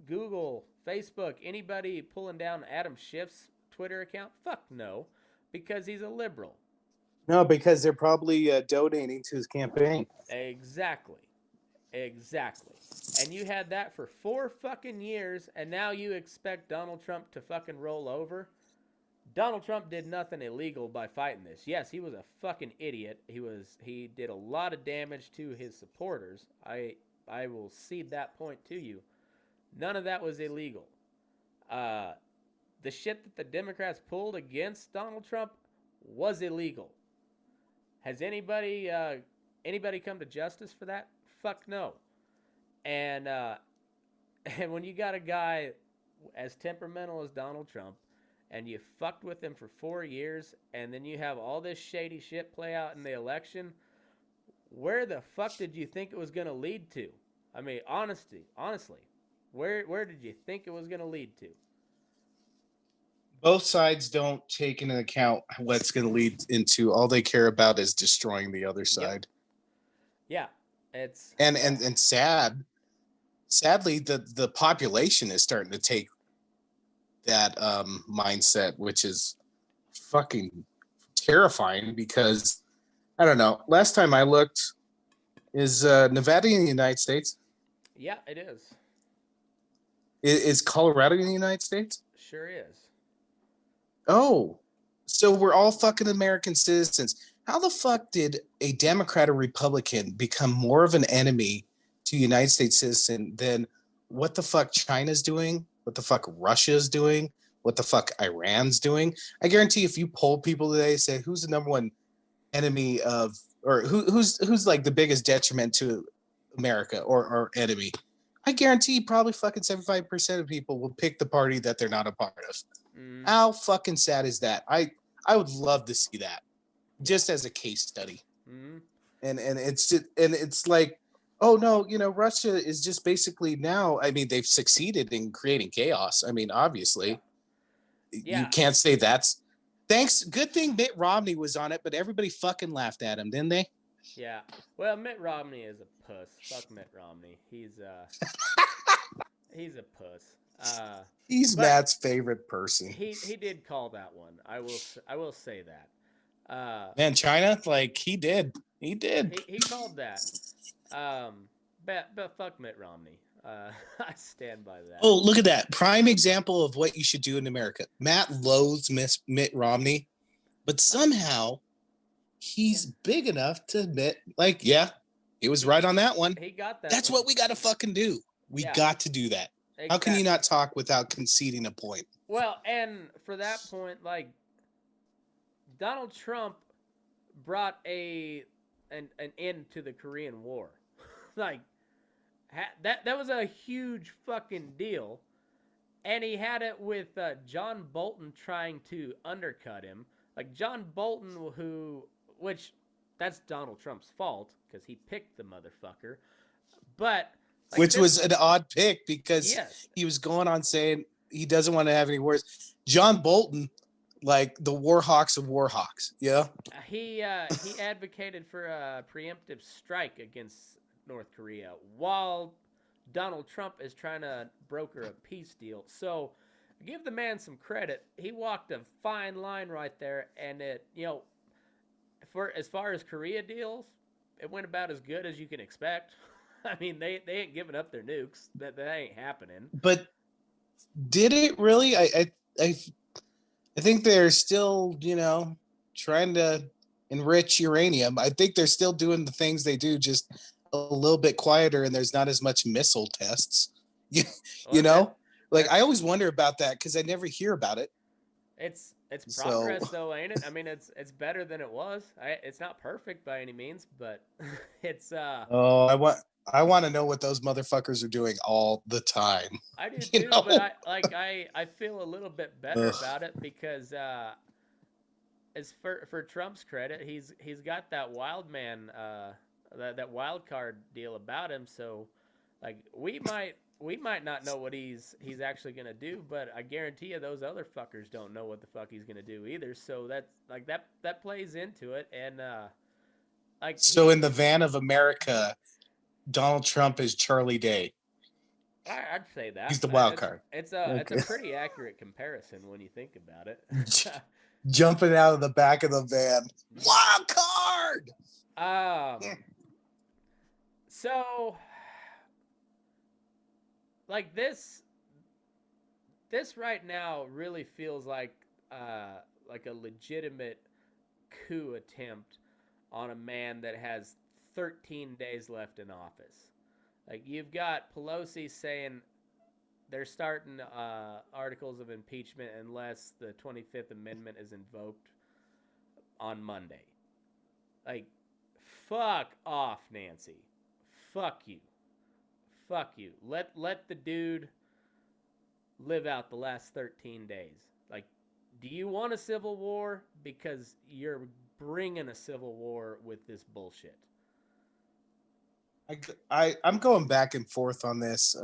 Google, Facebook, anybody pulling down Adam Schiff's Twitter account? Fuck no, because he's a liberal. No, because they're probably donating to his campaign. Exactly. Exactly. And you had that for 4 fucking years, and now you expect Donald Trump to fucking roll over? Donald Trump did nothing illegal by fighting this. Yes, he was a fucking idiot. He did a lot of damage to his supporters. I will cede that point to you. None of that was illegal. The shit that the Democrats pulled against Donald Trump was illegal. Has anybody come to justice for that? Fuck no. And and when you got a guy as temperamental as Donald Trump, and you fucked with him for 4 years, and then you have all this shady shit play out in the election, where the fuck did you think it was going to lead to? I mean, honestly, where did you think it was going to lead to? Both sides don't take into account what's going to lead into. All they care about is destroying the other side. Yep. Yeah, it's and sadly, the population is starting to take that mindset, which is fucking terrifying. Because I don't know. Last time I looked, is Nevada in the United States? Yeah, it is. Is Colorado in the United States? Sure is. Oh, so we're all fucking American citizens. How the fuck did a Democrat or Republican become more of an enemy to a United States citizen than what the fuck China's doing, what the fuck Russia's doing, what the fuck Iran's doing? I guarantee if you poll people today, say who's the number one enemy of, or who's like the biggest detriment to America or enemy, I guarantee probably fucking 75% of people will pick the party that they're not a part of. How fucking sad is that? I would love to see that, just as a case study. Mm-hmm. And it's like, oh no, Russia is just basically now. I mean, they've succeeded in creating chaos. I mean, obviously, you can't say that's thanks. Good thing Mitt Romney was on it, but everybody fucking laughed at him, didn't they? Yeah. Well, Mitt Romney is a puss. Fuck Mitt Romney. He's a puss. He's Matt's favorite person. He did call that one. I will say that. Man, China, like he did. He called that. But fuck Mitt Romney. I stand by that. Oh, look at that. Prime example of what you should do in America. Matt loathes Mitt Romney, but somehow he's big enough to admit, like, yeah, he was right on that one. He got that. That's what we got to fucking do. We got to do that. Exactly. How can you not talk without conceding a point? Well, and for that point, like, Donald Trump brought an end to the Korean War. Like, that was a huge fucking deal. And he had it with John Bolton trying to undercut him. Like, John Bolton, which that's Donald Trump's fault because he picked the motherfucker. But like, which was an odd pick because he was going on saying he doesn't want to have any wars. John Bolton, like the war hawks of war hawks. Yeah. He advocated for a preemptive strike against North Korea while Donald Trump is trying to broker a peace deal. So give the man some credit. He walked a fine line right there, and it, for as far as Korea deals, it went about as good as you can expect. I mean, they ain't giving up their nukes. That ain't happening. But did it really? I think they're still, trying to enrich uranium. I think they're still doing the things they do, just little bit quieter and there's not as much missile tests. You, Well, like I always wonder about that because I never hear about it. it's So progress though, ain't it? I mean, it's better than it was. It's not perfect by any means, but it's oh, I want to know what those motherfuckers are doing all the time. I do You too, but know? I feel a little bit better Ugh. about it because as for Trump's credit, he's got that wild man that wild card deal about him. So like we might not know what he's actually gonna do, but I guarantee you those other fuckers don't know what the fuck he's gonna do either. So that's like that plays into it, and like So in the van of America, Donald Trump is Charlie Day. I'd say that He's the wild card. it's Okay. a pretty accurate comparison when you think about it. Jumping out of the back of the van. Wild card. So like this right now really feels like a legitimate coup attempt on a man that has 13 days left in office. Like you've got Pelosi saying they're starting articles of impeachment unless the 25th Amendment is invoked on Monday. Like, fuck off, Nancy. Fuck you. Fuck you. Let the dude live out the last 13 days. Like, do you want a civil war? Because you're bringing a civil war with this bullshit. I'm going back and forth on this.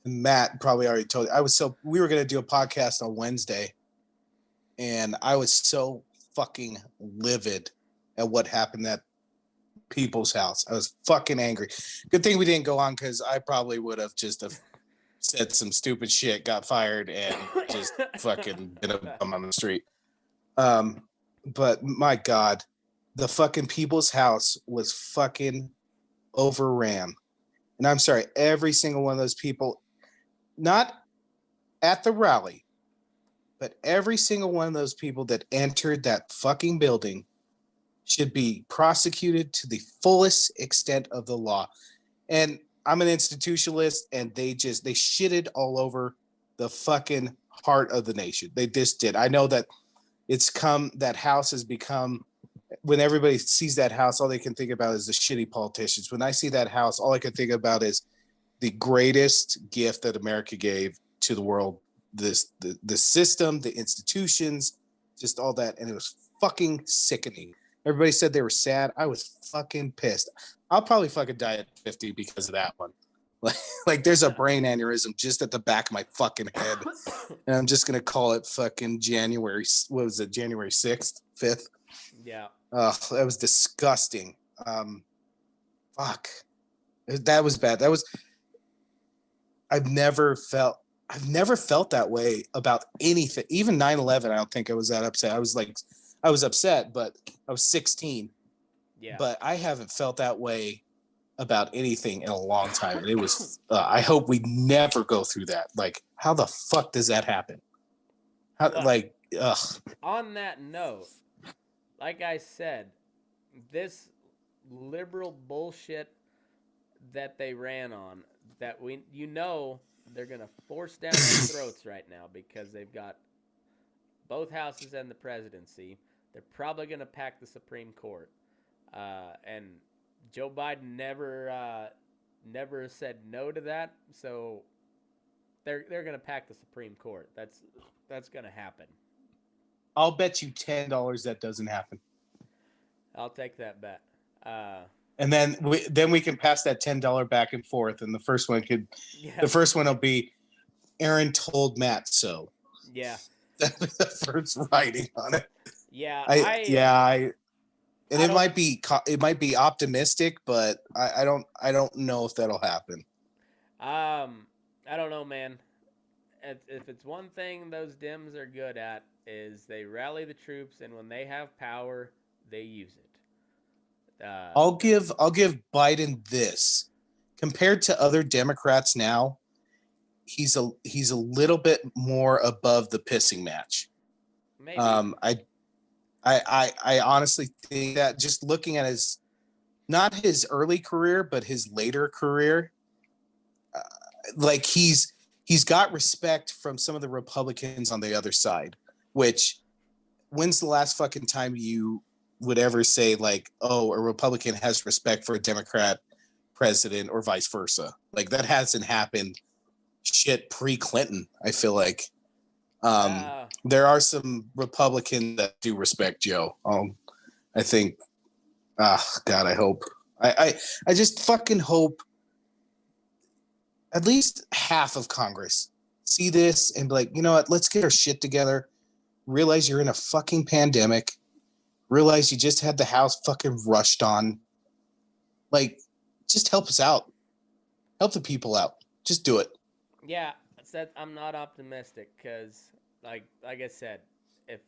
Matt probably already told you. We were going to do a podcast on Wednesday, and I was so fucking livid at what happened at People's House. I was fucking angry. Good thing we didn't go on because I probably would have just said some stupid shit, got fired, and just fucking been a bum on the street. But my God, the fucking People's House was fucking overran. And I'm sorry, every single one of those people, not at the rally, but every single one of those people that entered that fucking building should be prosecuted to the fullest extent of the law. And I'm an institutionalist, and they shitted all over the fucking heart of the nation. They just did. I know that that house has become, when everybody sees that house, all they can think about is the shitty politicians. When I see that house, all I can think about is the greatest gift that America gave to the world. The system, the institutions, just all that. And it was fucking sickening. Everybody said they were sad. I was fucking pissed. I'll probably fucking die at 50 because of that one. Like there's a brain aneurysm just at the back of my fucking head. And I'm just going to call it fucking January 6th, 5th? Yeah. That was disgusting. Fuck. That was bad. I've never felt that way about anything. Even 9/11, I don't think I was that upset. I was upset, but I was 16. Yeah. But I haven't felt that way about anything in a long time. And it was, I hope we never go through that. Like, how the fuck does that happen? On that note, like I said, this liberal bullshit that they ran on, that they're going to force down our throats right now because they've got both houses and the presidency. They're probably going to pack the Supreme Court. And Joe Biden never said no to that, so they're going to pack the Supreme Court. That's going to happen. I'll bet you $10 that doesn't happen. I'll take that bet. And then we can pass that $10 back and forth, and the first one will be Aaron told Matt so. Yeah, that'll be the first writing on it. Yeah, it might be optimistic, but I don't know if that'll happen. I don't know, man. If it's one thing those Dems are good at, is they rally the troops, and when they have power, they use it. I'll give Biden this. Compared to other Democrats now, he's a little bit more above the pissing match. Maybe. I honestly think that just looking at his, not his early career, but his later career, like he's got respect from some of the Republicans on the other side. Which, when's the last fucking time you would ever say like, oh, a Republican has respect for a Democrat president or vice versa? Like that hasn't happened. Shit, pre-Clinton, I feel like. There are some Republicans that do respect Joe. I think. God, I hope. I just fucking hope at least half of Congress see this and be like, you know what? Let's get our shit together. Realize you're in a fucking pandemic. Realize you just had the house fucking rushed on. Like, just help us out. Help the people out. Just do it. Yeah, I'm not optimistic because, like I said, if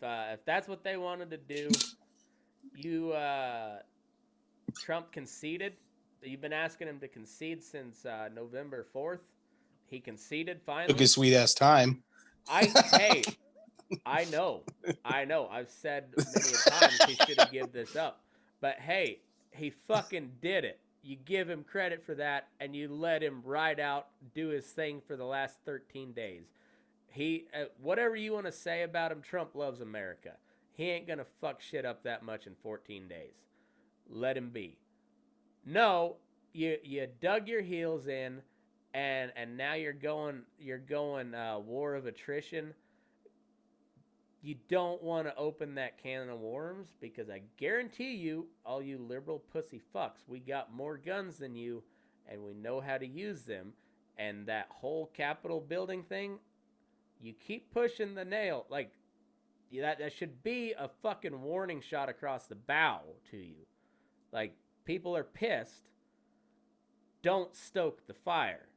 that's what they wanted to do, Trump conceded. You've been asking him to concede since November 4th. He conceded finally. Took his sweet ass time. Hey, I know. I've said many times he should have given this up. But hey, he fucking did it. You give him credit for that, and you let him ride out, do his thing for the last 13 days. He, whatever you want to say about him, Trump loves America. He ain't gonna fuck shit up that much in 14 days. Let him be. No, you dug your heels in, and now you're going war of attrition. You don't want to open that can of worms because I guarantee you, all you liberal pussy fucks, we got more guns than you, and we know how to use them. And that whole Capitol building thing, you keep pushing the nail like that should be a fucking warning shot across the bow to you. Like, people are pissed. Don't stoke the fire.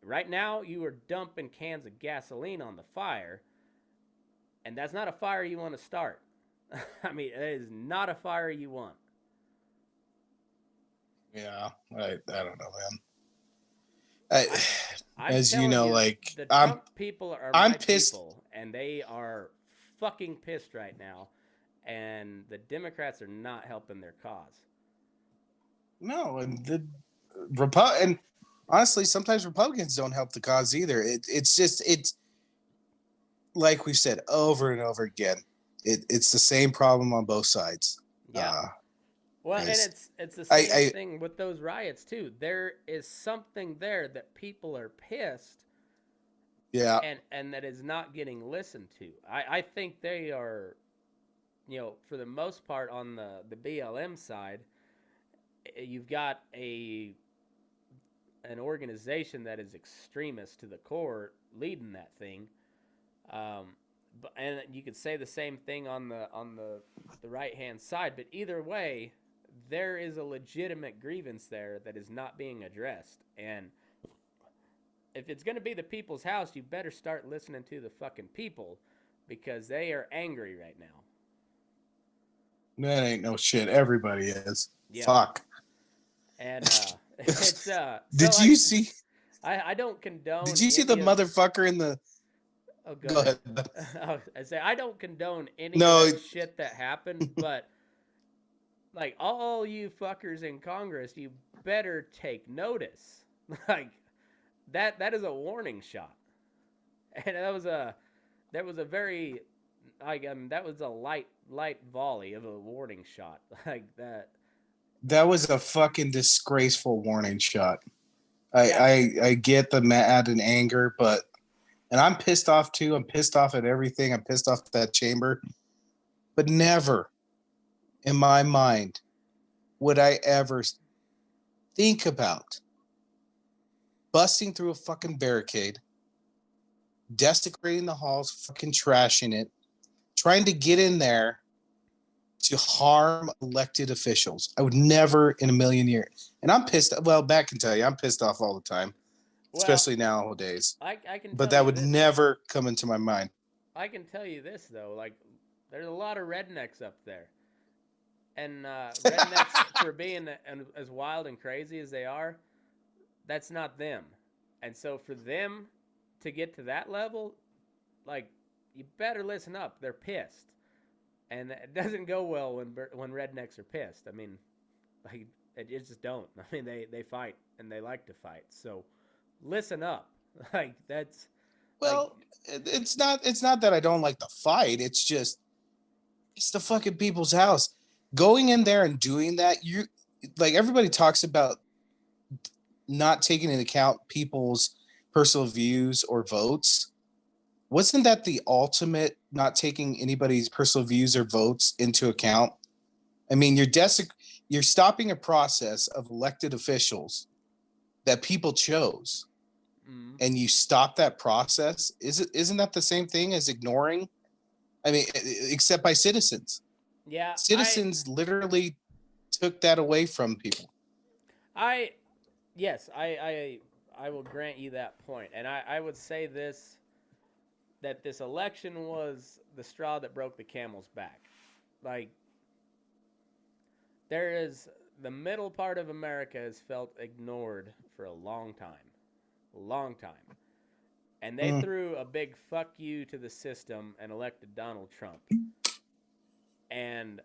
Right now, you are dumping cans of gasoline on the fire, and that's not a fire you want to start. I mean, it is not a fire you want. Yeah, I don't know, man. As you know, like the Trump people are I'm my pissed. people, and they are fucking pissed right now, and the Democrats are not helping their cause. No, and and honestly, sometimes Republicans don't help the cause either. It's like we said over and over again. It's the same problem on both sides. Yeah. Well, and it's the same thing with those riots too. There is something there that people are pissed. Yeah. And that is not getting listened to. I think they are, for the most part on the BLM side, you've got an organization that is extremist to the core leading that thing. And you could say the same thing on the right hand side, but either way, there is a legitimate grievance there that is not being addressed. And if it's going to be the people's house, you better start listening to the fucking people because they are angry right now. That ain't no shit. Everybody is. Yeah. Fuck. And it's Did you see? I don't condone. Did you see the motherfucker in the? Oh, go ahead. I say I don't condone any of that shit that happened, but like all you fuckers in Congress, you better take notice. Like that is a warning shot, and that was a very that was a light volley of a warning shot like that. That was a fucking disgraceful warning shot. I get the mad and anger, and I'm pissed off too. I'm pissed off at everything. I'm pissed off at that chamber. But never in my mind would I ever think about busting through a fucking barricade, desecrating the halls, fucking trashing it, trying to get in there to harm elected officials. I would never in a million years. And I'm pissed. Well, Matt can tell you, I'm pissed off all the time, especially nowadays. I can. But that would never come into my mind. I can tell you this though, like there's a lot of rednecks up there, and rednecks for being as wild and crazy as they are, that's not them. And so for them to get to that level, like you better listen up. They're pissed. And it doesn't go well when rednecks are pissed. I mean, like It just don't. I mean, they fight and they like to fight. So listen up. Like that's like Well, it's not that I don't like the fight. It's just it's the fucking people's house. Going in there and doing that, you like everybody talks about not taking into account people's personal views or votes. Wasn't that the ultimate not taking anybody's personal views or votes into account? I mean, you're stopping a process of elected officials that people chose, mm, and you stop that process. Isn't that the same thing as ignoring? I mean, except by citizens. yeah, Citizens literally took that away from people. I yes, I will grant you that point. And I would say this that this election was the straw that broke the camel's back. Like there is the middle part of America has felt ignored for a long time. A long time. And they Mm. threw a big fuck you to the system and elected Donald Trump. And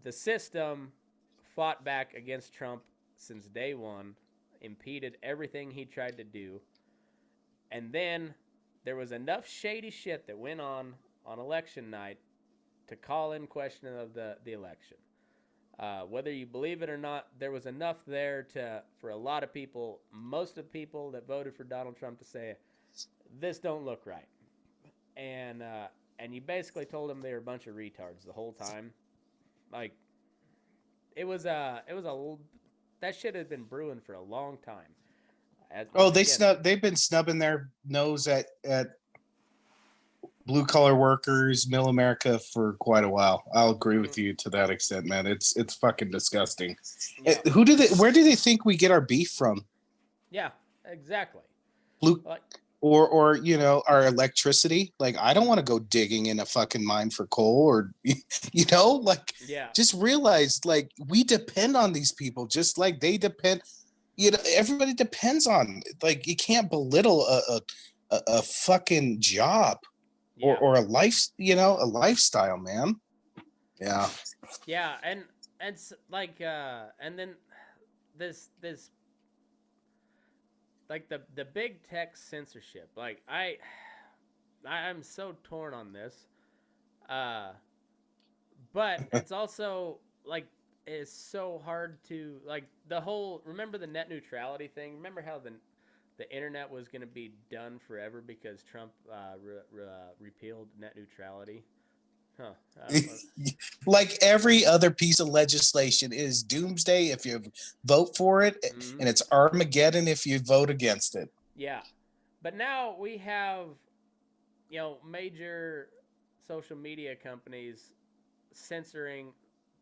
the system fought back against Trump since day one, impeded everything he tried to do. And then there was enough shady shit that went on election night to call in question of the election. Whether you believe it or not, there was enough there to for a lot of people, most of the people that voted for Donald Trump, to say this don't look right, and and you basically told them they were a bunch of retards the whole time. Like it was a that shit had been brewing for a long time. Oh, Again, they've been snubbing their nose at blue collar workers, middle America for quite a while. I'll agree mm, with you to that extent, man. It's fucking disgusting. yeah, Where do they think we get our beef from? yeah, exactly. Blue Like, or our electricity? Like I don't mm, want to go digging in a fucking mine for coal or like yeah, just realize like we depend on these people just like they depend. Everybody depends on like you can't belittle a fucking job yeah, or a a lifestyle, man. Yeah. yeah, and like and then this like the big tech censorship. Like I'm so torn on this. Uh, but it's also like it's so hard to like the whole. Remember the net neutrality thing? Remember how the internet was going to be done forever because Trump repealed net neutrality? Huh. Like every other piece of legislation is doomsday if you vote for it, Mm-hmm. and it's Armageddon if you vote against it. Yeah. But now we have, major social media companies censoring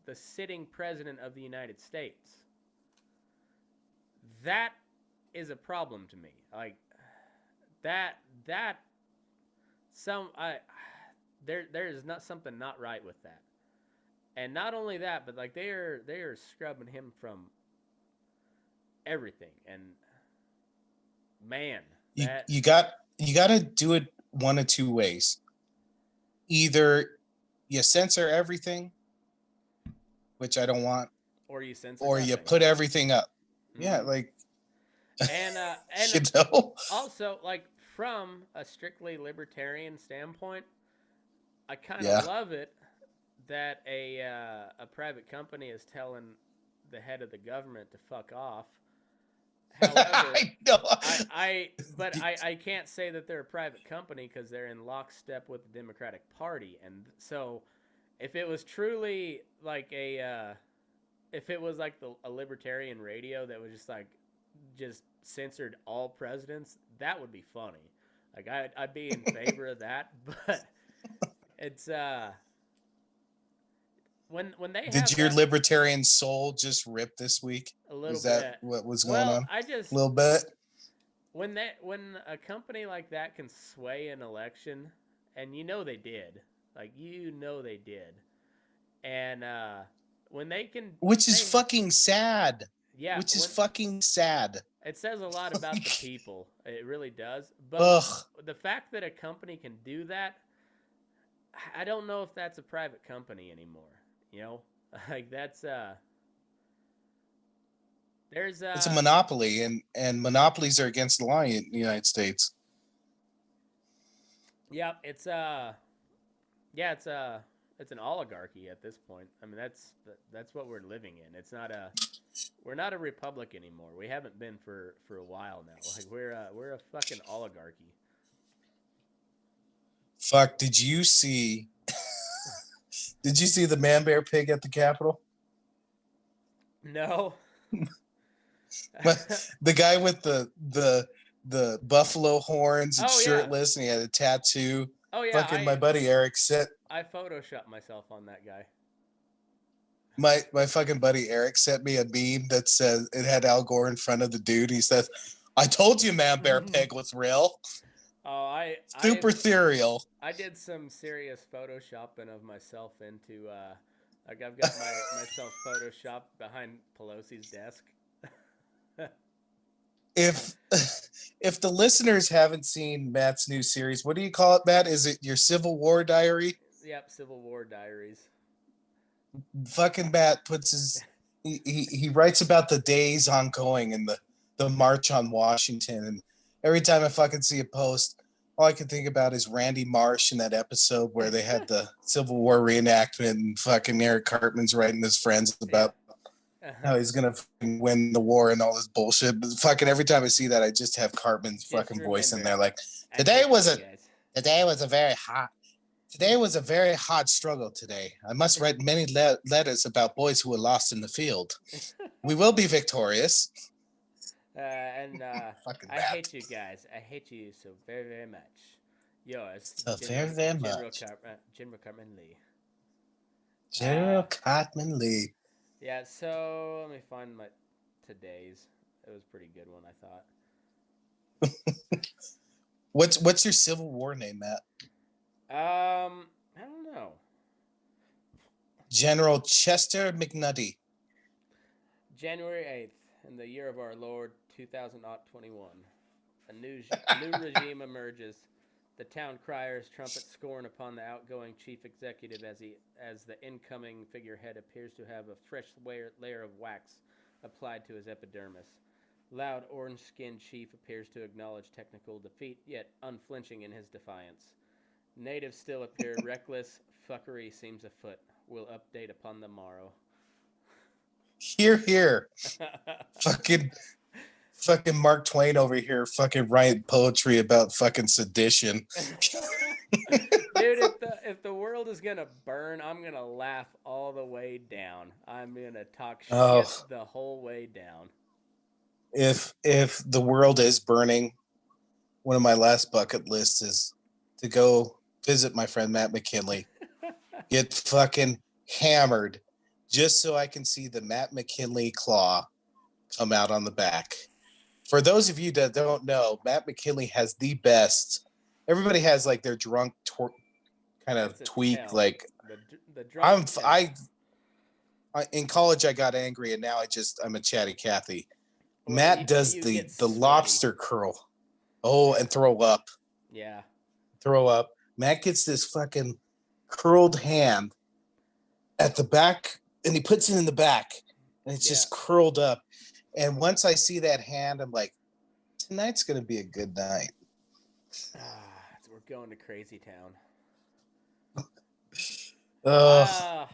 the sitting president of the United States. That is a problem to me. Like that some I there is not something not right with that. And not only that, but like they are scrubbing him from everything. And man, You that you got you got to do it one of two ways. Either you censor everything, which I don't want, or you censor or you nothing. put everything up. Yeah, Mm-hmm. like And you know. also like from a strictly libertarian standpoint, I kind of Yeah. love it that a private company is telling the head of the government to fuck off. However, I know. I can't say that they're a private company because they're in lockstep with the Democratic Party, and so if it was truly like if it was like a libertarian radio that was just censored all presidents, that would be funny. Like I'd be in favor of that, but it's when they have Did your that libertarian soul just rip this week? a little Was that bit. what was going Well, on? I A just little bit. when a company like that can sway an election, and they did, like they did, and when they can Which is they fucking sad. yeah Which is when fucking sad. it says a lot about the people, it really does. But Ugh. the fact that a company can do that, I don't know if that's a private company anymore. You know, like that's There's It's a monopoly, and monopolies are against the law in the United States. yeah, yeah, it's an oligarchy at this point. I mean, that's what we're living in. It's not a we're not a republic anymore. We haven't been for a while now. Like we're a fucking oligarchy. Fuck, did you see the man bear pig at the Capitol? No. The guy with the buffalo horns and Oh yeah. shirtless, and he had a tattoo. Oh yeah. Fucking my buddy Eric sent I photoshopped myself on that guy. my fucking buddy Eric sent me a meme that says it had Al Gore in front of the dude. He says, "I told you, man bear pig was real." Oh, Super ethereal. I did some serious photoshopping of myself into like I've got myself photoshopped behind Pelosi's desk. If if the listeners haven't seen Matt's new series, what do you call it, Matt? Is it your Civil War diary? Yep, Civil War Diaries. Fucking Matt puts his he writes about the days ongoing and the march on Washington, and every time I fucking see a post, all I can think about is Randy Marsh in that episode where they had the Civil War reenactment, and fucking Eric Cartman's writing his friends about how he's gonna win the war and all this bullshit. But fucking every time I see that, I just have Cartman's fucking voice in there, like today was a very hot struggle today. I must write many letters about boys who were lost in the field. We will be victorious. I hate you guys. I hate you so very, very much. Yours, So very, very much. General Cartman Lee. General Cartman Lee. Yeah, so let me find my today's. It was a pretty good one, I thought. What's your Civil War name, Matt? I don't know. General Chester McNutty. January 8th, in the year of our Lord 2021, a new regime emerges. The town criers trumpet scorn upon the outgoing chief executive as the incoming figurehead appears to have a fresh layer of wax applied to his epidermis. Loud orange-skinned chief appears to acknowledge technical defeat, yet unflinching in his defiance. Natives still appear reckless. Fuckery seems afoot. We'll update upon the morrow. Hear, hear. Fucking Mark Twain over here fucking writing poetry about fucking sedition. Dude, if the world is gonna burn, I'm gonna laugh all the way down. I'm gonna talk shit the whole way down. If the world is burning, one of my last bucket lists is to go visit my friend Matt McKinley, get fucking hammered, just so I can see the Matt McKinley claw come out on the back. For those of you that don't know, Matt McKinley has the best. Everybody has like their drunk kind of tweak. Talent. Like the drunk in college I got angry, and now I'm a chatty Cathy. Well, Matt does the lobster curl. Oh, and throw up. Yeah. Throw up. Matt gets this fucking curled hand at the back, and he puts it in the back, and it's just curled up. And once I see that hand, I'm like, tonight's going to be a good night. We're going to Crazy Town. I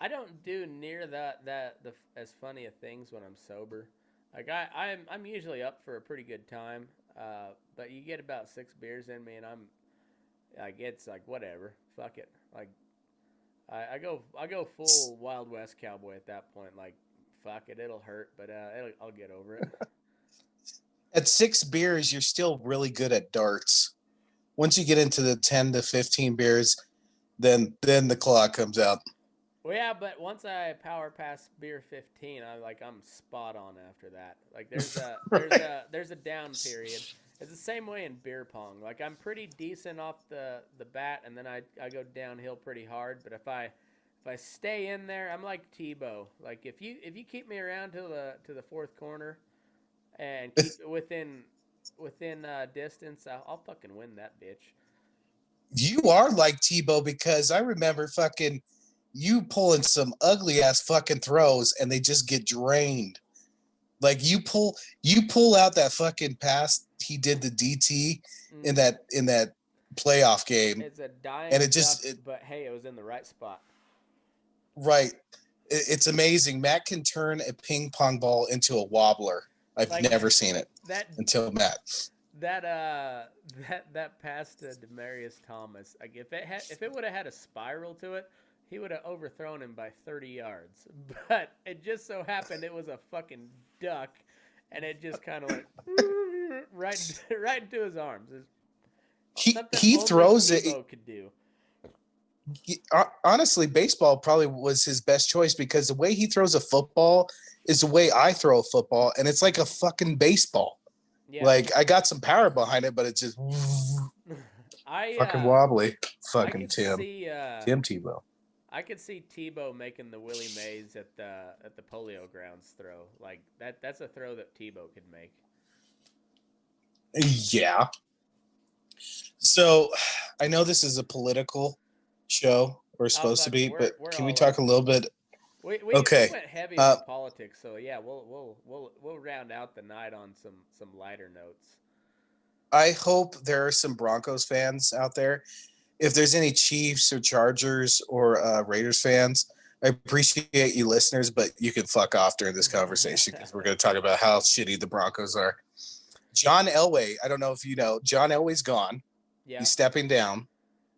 don't do near the as funny of things when I'm sober. Like I'm usually up for a pretty good time. But you get about 6 beers in me, and it's like whatever, fuck it. Like I go full Wild West cowboy at that point. Like fuck it, it'll hurt, but I'll get over it. At 6 beers, you're still really good at darts. Once you get into the 10 to 15 beers, then the claw comes out. Well, yeah, but once I power past beer 15, I'm spot on after that. Like there's a down period. It's the same way in beer pong. Like I'm pretty decent off the bat, and then I go downhill pretty hard. But if I stay in there, I'm like Tebow. Like if you keep me around to the fourth corner, and keep it within distance, I'll fucking win that bitch. You are like Tebow, because I remember fucking you pulling some ugly ass fucking throws and they just get drained. Like you pull out that fucking pass he did the DT in that playoff game, It's a dying and duck, but hey, it was in the right spot. Right. It's amazing. Matt can turn a ping pong ball into a wobbler. I've Like never seen it that until Matt. that pass to Demarius Thomas. Like if it would have had a spiral to it, he would have overthrown him by 30 yards. But it just so happened it was a fucking duck, and it just kind of went right into his arms. He throws Tebow it. Could do. Honestly, baseball probably was his best choice because the way he throws a football is the way I throw a football, and it's like a fucking baseball. Yeah. Like I got some power behind it, but it's just fucking wobbly. Fucking Tim Tebow. I could see Tebow making the Willie Mays at the polio grounds throw. Like that's a throw that Tebow could make. Yeah. So I know this is a political show we're supposed to be, but can we talk a little bit? We went heavy on politics, so yeah, we'll round out the night on some lighter notes. I hope there are some Broncos fans out there. If there's any Chiefs or Chargers or Raiders fans, I appreciate you listeners, but you can fuck off during this conversation because we're going to talk about how shitty the Broncos are. John Elway, I don't know if you know, John Elway's gone. Yeah. He's stepping down.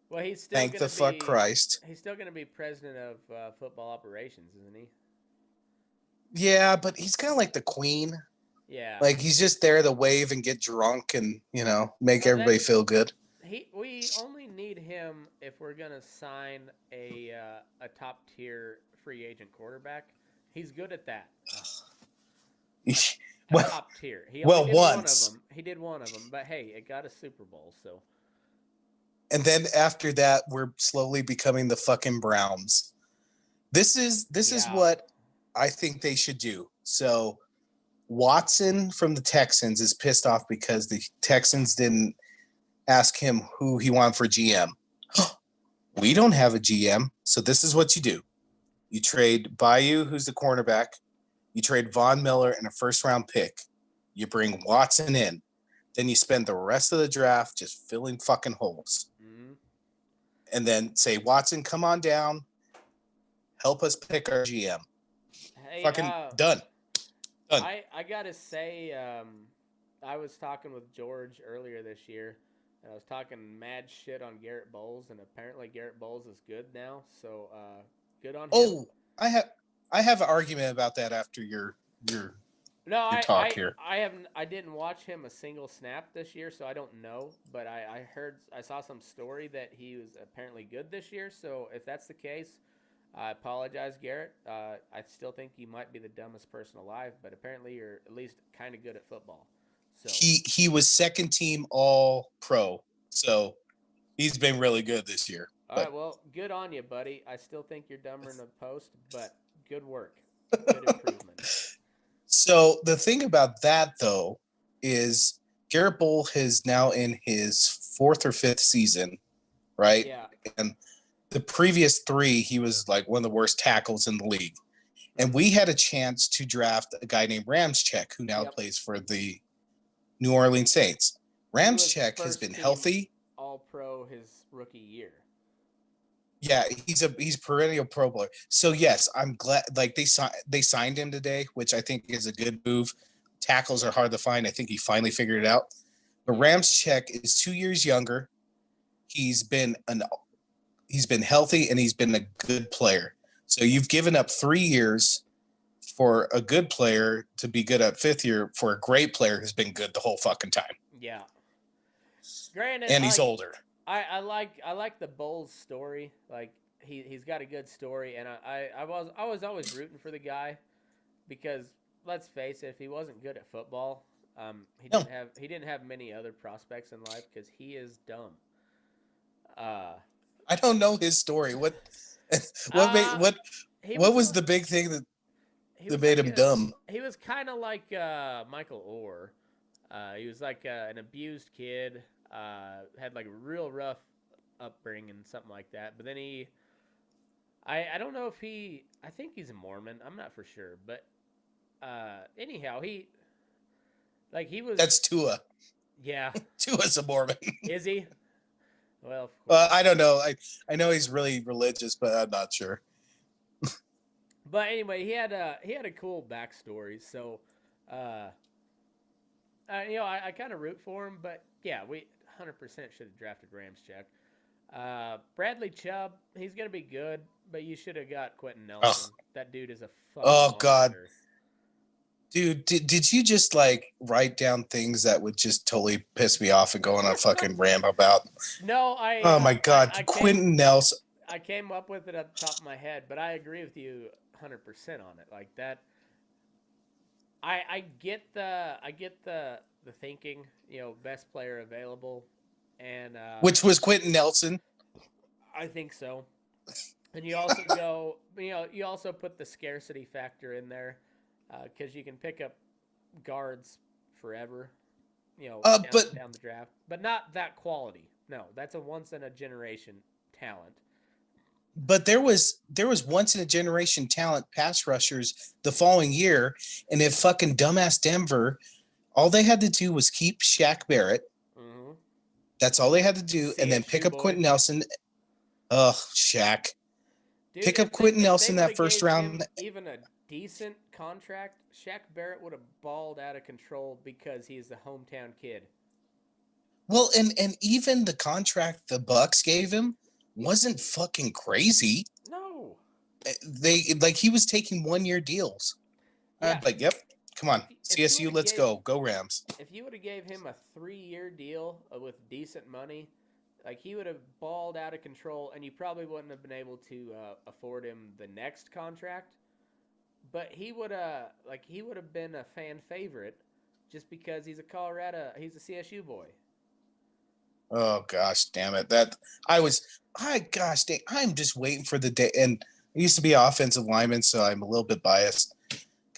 Well, he's still thank the fuck Christ. He's still going to be president of football operations, isn't he? Yeah, but he's kind of like the queen. Yeah. Like he's just there to wave and get drunk and, make everybody feel good. We only need him if we're going to sign a top tier free agent quarterback. He's good at that. Top tier. He only did once. One of them. He did one of them, but hey, it got a Super Bowl, so. And then after that, we're slowly becoming the fucking Browns. This is what I think they should do. So Watson from the Texans is pissed off because the Texans didn't ask him who he wanted for GM. We don't have a GM, so this is what you do. You trade Bayou, who's the cornerback. You trade Von Miller and a first-round pick. You bring Watson in. Then you spend the rest of the draft just filling fucking holes. Mm-hmm. And then say, Watson, come on down. Help us pick our GM. Hey, fucking done. I got to say, I was talking with George earlier this year, and I was talking mad shit on Garrett Bowles, and apparently Garrett Bowles is good now, so good on him. Oh, I have an argument about that after your talk here. I didn't watch him a single snap this year, so I don't know. But I saw some story that he was apparently good this year. So if that's the case, I apologize, Garrett. I still think you might be the dumbest person alive, but apparently you're at least kind of good at football. So he was second team All Pro, so he's been really good this year. All right, well, good on you, buddy. I still think you're dumber in the post, but good work. Good improvement. So the thing about that, though, is Garrett Bowles is now in his 4th or 5th season, right? Yeah. And the previous 3, he was like one of the worst tackles in the league. And we had a chance to draft a guy named Ramczyk, who now plays for the New Orleans Saints. Ramczyk has been healthy. All-Pro his rookie year. Yeah, he's perennial Pro Bowler. So yes, I'm glad. Like they signed him today, which I think is a good move. Tackles are hard to find. I think he finally figured it out. But Ramczyk is 2 years younger. He's been healthy and he's been a good player. So you've given up 3 years for a good player to be good at 5th year for a great player who's been good the whole fucking time. Yeah. Granted, and he's older. I like the Bowles story. Like he's got a good story, and I was always rooting for the guy because let's face it, if he wasn't good at football, he didn't have many other prospects in life because he is dumb. I don't know his story. What was the big thing that made him dumb? He was kind of like Michael Orr. He was like an abused kid. Had like a real rough upbringing, something like that. But then I don't know if I think he's a Mormon. I'm not for sure, but anyhow, he was That's Tua. yeah. Tua's a Mormon. Is he? Well, of course. I don't know. I know he's really religious, but I'm not sure. But anyway, he had a cool backstory. So, uh, I kind of root for him. But yeah, we 100% should have drafted Ramczyk. Bradley Chubb, he's gonna be good, but you should have got Quentin Nelson. Oh, That dude is a fucking oh God. monster. Dude, did you just like write down things that would just totally piss me off and go on a fucking rant about? No, Oh my God, Quentin Nelson. I came up with it at the top of my head, but I agree with you 100% on it. Like that, I get the thinking. Best player available, and Which was Quentin Nelson. I think so. And you also go, you also put the scarcity factor in there because you can pick up guards forever, But down the draft, but not that quality. No, that's a once in a generation talent. there was once in a generation talent pass rushers the following year, and if fucking dumbass Denver, all they had to do was keep Shaq Barrett. Mm-hmm. That's all they had to do, and then CSU pick up boy. Quentin Nelson. Ugh, Shaq. Dude, Pick up Quentin Nelson that first round. Even a decent contract, Shaq Barrett would have balled out of control because he's the hometown kid. Well, and even the contract the Bucks gave him wasn't fucking crazy. No. They like he was taking 1-year deals. Yeah. Like, yep, come on, CSU, let's go Rams. If you would have gave him a 3-year deal with decent money, like he would have balled out of control, and you probably wouldn't have been able to afford him the next contract. But he would have been a fan favorite just because he's a CSU boy. Oh gosh, damn it! I'm just waiting for the day. And I used to be an offensive lineman, so I'm a little bit biased.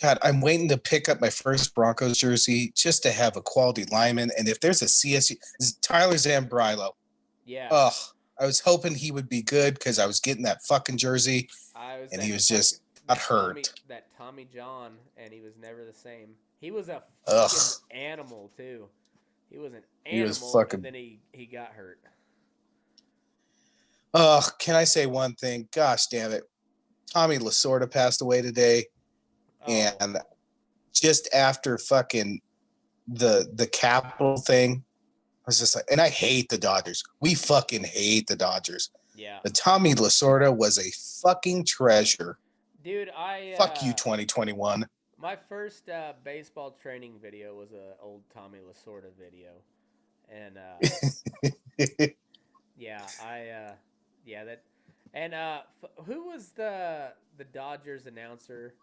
God, I'm waiting to pick up my first Broncos jersey just to have a quality lineman. And if there's a CSU, Tyler Zambrilo. Yeah. Oh, I was hoping he would be good because I was getting that fucking jersey, and he was just got hurt. That Tommy John, and he was never the same. He was a Ugh. fucking animal too. He was an animal, He was fucking... and then he got hurt. Can I say one thing? Gosh damn it. Tommy Lasorda passed away today. Oh. And just after fucking the Capitol thing, I was just like, and I hate the Dodgers. We fucking hate the Dodgers. Yeah. But Tommy Lasorda was a fucking treasure. Dude, Fuck you, 2021. My first baseball training video was a old Tommy Lasorda video, and who was the Dodgers announcer?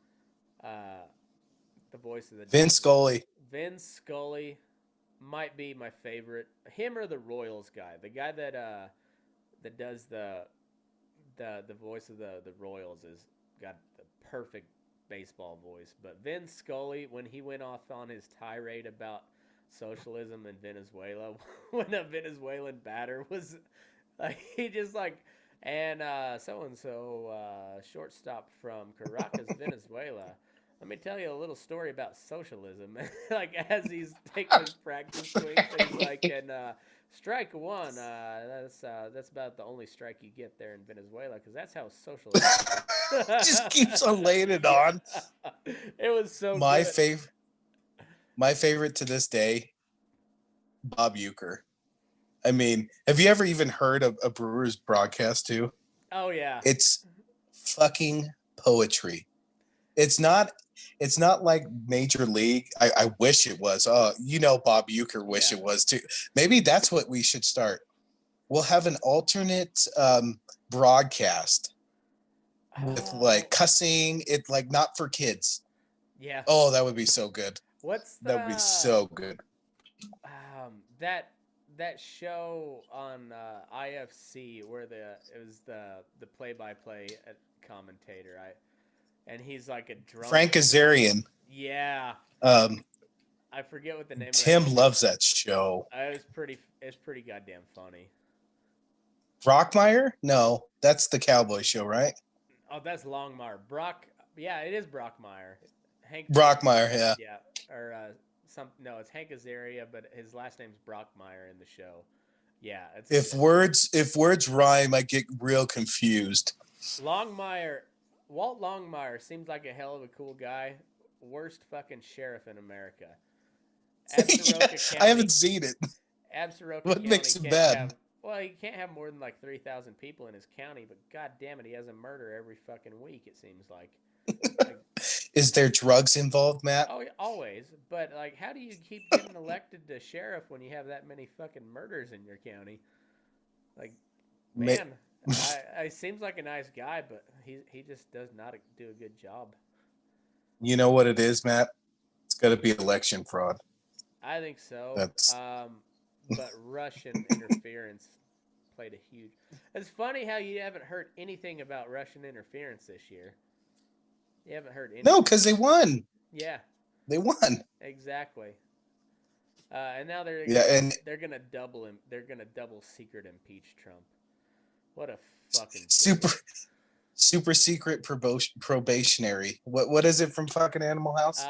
The voice of the Vince Scully. Vince Scully might be my favorite. Him or the Royals guy, the guy that does the voice of the Royals has got the perfect baseball voice. But Vince Scully, when he went off on his tirade about socialism in Venezuela, when a Venezuelan batter was he just like, and so-and-so shortstop from Caracas, Venezuela, let me tell you a little story about socialism. Like as he's taking his practice swing, he's like, and strike one, that's about the only strike you get there in Venezuela, because that's how socialism just keeps on laying it on. It was so my good. My favorite to this day, Bob Uecker. I mean, have you ever even heard of a Brewers broadcast too? Oh yeah. It's fucking poetry. It's not like Major League. I wish it was. Bob Uecker wish it was too. Maybe that's what we should start. We'll have an alternate broadcast with like cussing. It like not for kids. Yeah. Oh, that would be so good. That would be so good. That show on IFC where it was the play-by-play commentator. And he's like a drunk. Frank Azarian. Yeah. I forget what the name. Tim loves that show. It's pretty goddamn funny. Rockmeyer? No, that's the Cowboy show, right? Oh, that's Longmire. Brock. Yeah, it is Brockmire. Hank. Brockmire, yeah. Yeah, or some. No, it's Hank Azaria, but his last name's Brockmire in the show. Yeah, it's If words rhyme, I get real confused. Longmire. Walt Longmire seems like a hell of a cool guy. Worst fucking sheriff in America. Yeah, Absaroka I County. haven't seen it. Absaroka What County makes him can't bad? have. Well, he can't have more than like 3,000 people in his county, but god damn it, he has a murder every fucking week. It seems like. Like, Is there drugs involved, Matt? oh, always. But like, how do you keep getting elected to sheriff when you have that many fucking murders in your county? Like, man, I seems like a nice guy, but he just does not do a good job. You know what it is, Matt? It's got to be election fraud. I think so. That's But Russian interference played a huge. It's funny how you haven't heard anything about Russian interference this year. You haven't heard anything. no, because they won. Yeah, They won. exactly. And now they're gonna double him. They're gonna double secret impeach Trump. What a fucking super secret probationary. What is it from fucking Animal House?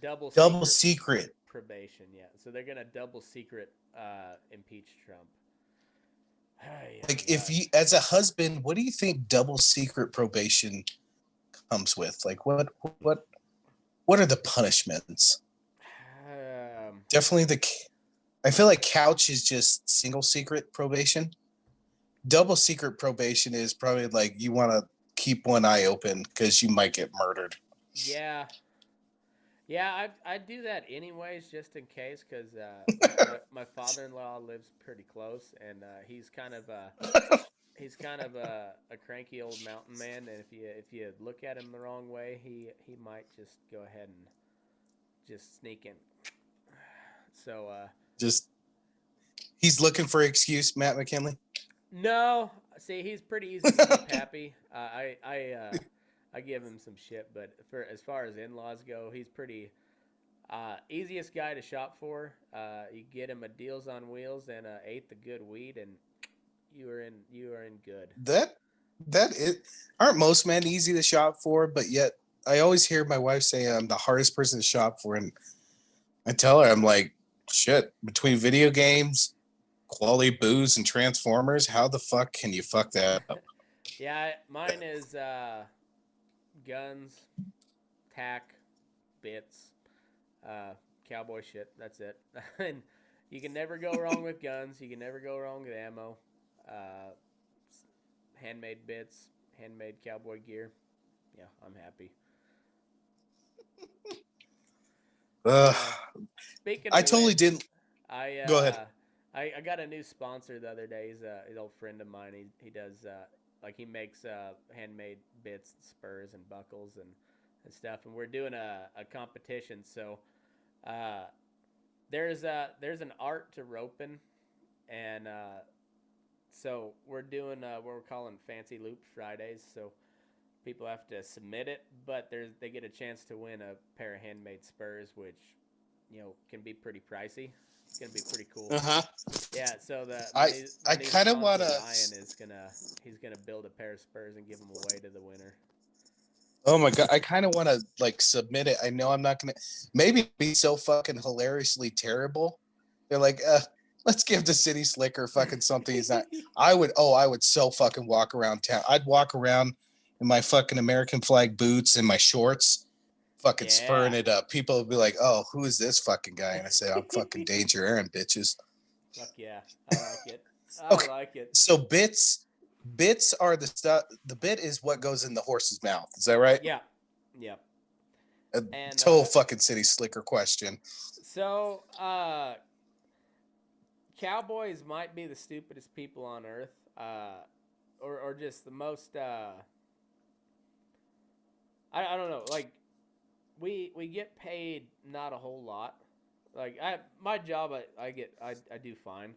Double secret probation. Yeah, so they're gonna double secret impeach Trump. Like, if you, as a husband, what do you think double secret probation comes with? Like, what are the punishments? Definitely I feel like couch is just single secret probation. Double secret probation is probably like you want to keep one eye open because you might get murdered. Yeah. Yeah, I do that anyways, just in case, because my father-in-law lives pretty close, and he's kind of a cranky old mountain man, and if you look at him the wrong way, he might just go ahead and just sneak in. So just he's looking for an excuse, Matt McKinley. No, see, he's pretty easy to keep happy. I give him some shit, but for as far as in-laws go, he's pretty easiest guy to shop for. You get him a Deals on Wheels and eighth of good weed, and you are in good. That it aren't most men easy to shop for, but yet I always hear my wife say I'm the hardest person to shop for, and I tell her I'm like, shit, between video games, quality booze, and Transformers, how the fuck can you fuck that up? Yeah, mine is guns, tack, bits, cowboy shit. That's it. And you can never go wrong with guns. You can never go wrong with ammo. Handmade bits, handmade cowboy gear. Yeah, I'm happy. Speaking of I totally which, didn't. Go ahead. I got a new sponsor the other day. He's an old friend of mine. He does like he makes handmade bits, spurs, and buckles and stuff. And we're doing a competition. So there's an art to roping, and so we're doing what we're calling Fancy Loop Fridays. So people have to submit it, but they get a chance to win a pair of handmade spurs, which can be pretty pricey. It's gonna be pretty cool. Yeah. So I kind of want to. Ryan he's gonna build a pair of spurs and give them away to the winner. Oh my god! I kind of want to like submit it. I know I'm not gonna. Maybe it'd be so fucking hilariously terrible. They're like, let's give the city slicker fucking something he's not. I would so fucking walk around town. I'd walk around in my fucking American flag boots and my shorts, fucking spurring it up. People would be like, oh, who is this fucking guy? And I say, I'm fucking Danger Aaron, bitches. Fuck yeah. I like it. Okay. Like it. So bits are the stuff. The bit is what goes in the horse's mouth. Is that right? Yeah. Yeah. And total fucking city slicker question. So, cowboys might be the stupidest people on earth, or just the most. I don't know. Like, we get paid not a whole lot. Like my job, I do fine,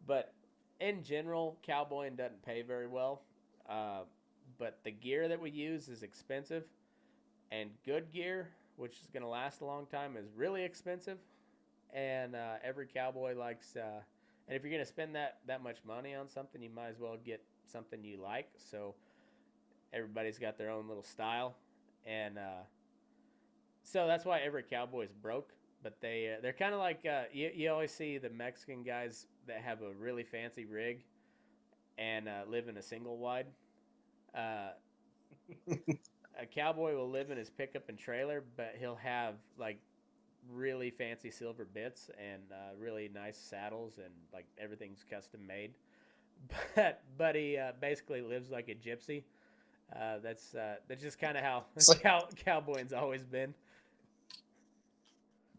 but in general, cowboying doesn't pay very well. But the gear that we use is expensive, and good gear, which is going to last a long time, is really expensive. And every cowboy likes. And if you're going to spend that much money on something, you might as well get something you like. So everybody's got their own little style, and so that's why every cowboy is broke. But they're kind of like you always see the Mexican guys that have a really fancy rig and live in a single wide. Uh, a cowboy will live in his pickup and trailer, but he'll have like really fancy silver bits and really nice saddles, and like everything's custom made. But he basically lives like a gypsy. That's just kind of how It's like, cowboying's always been.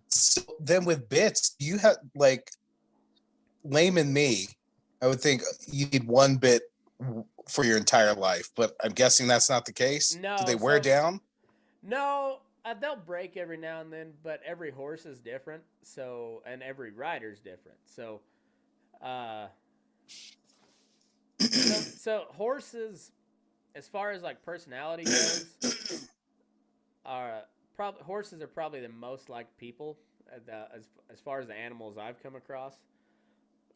so then with bits, you have like layman me, I would think you need one bit for your entire life, but I'm guessing that's not the case. No, Do they wear so down? no, they'll break every now and then, but every horse is different. So and every rider's different. Uh, so horses, as far as like personality goes, are probably horses are probably the most like people as far as the animals I've come across.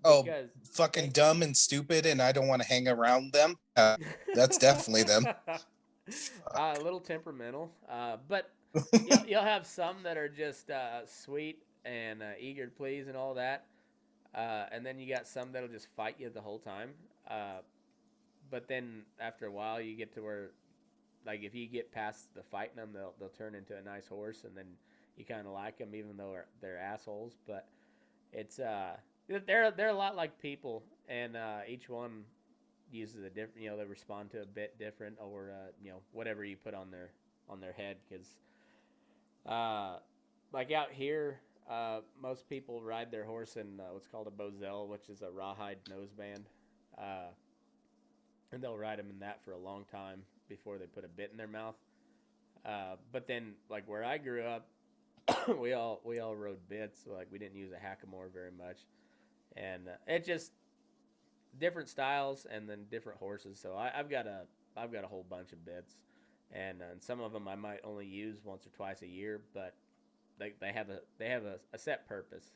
Oh, Because fucking dumb and stupid, and I don't want to hang around them. That's definitely them. A little temperamental, but you'll have some that are just sweet and eager to please and all that, and then you got some that'll just fight you the whole time. But then after a while, you get to where, like, if you get past the fighting them, they'll turn into a nice horse, and then you kind of like them, even though they're assholes. But it's they're a lot like people, and each one uses a different, they respond to a bit different, or whatever you put on their head, because like out here, most people ride their horse in what's called a boselle, which is a rawhide noseband, and they'll ride them in that for a long time before they put a bit in their mouth. But then, like where I grew up, we all rode bits. So, like, we didn't use a hackamore very much, and it just different styles and then different horses. So I've got a whole bunch of bits, and some of them I might only use once or twice a year, but they have a set purpose.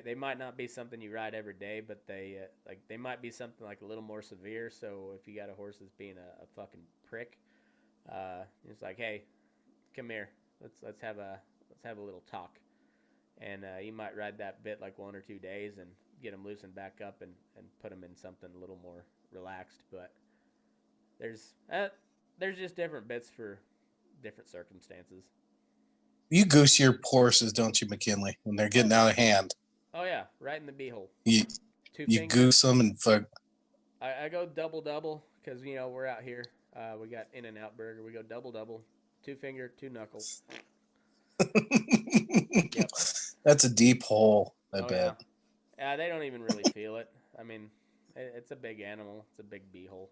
They might not be something you ride every day, but they might be something like a little more severe. So if you got a horse that's being a fucking prick, it's like, hey, come here, let's have a little talk, and you might ride that bit like 1 or 2 days and get them loosened back up and put them in something a little more relaxed. But there's just different bits for different circumstances. You goose your horses, don't you, McKinley? When they're getting out of hand, Oh yeah, right in the beehole. you Two you fingers. goose them and fuck. I go double because we're out here. We got In-N-Out Burger. We go double, 2 finger, 2 knuckle. Yep. That's a deep hole, I bet. Yeah. They don't even really feel it. I mean, it's a big animal. It's a big beehole.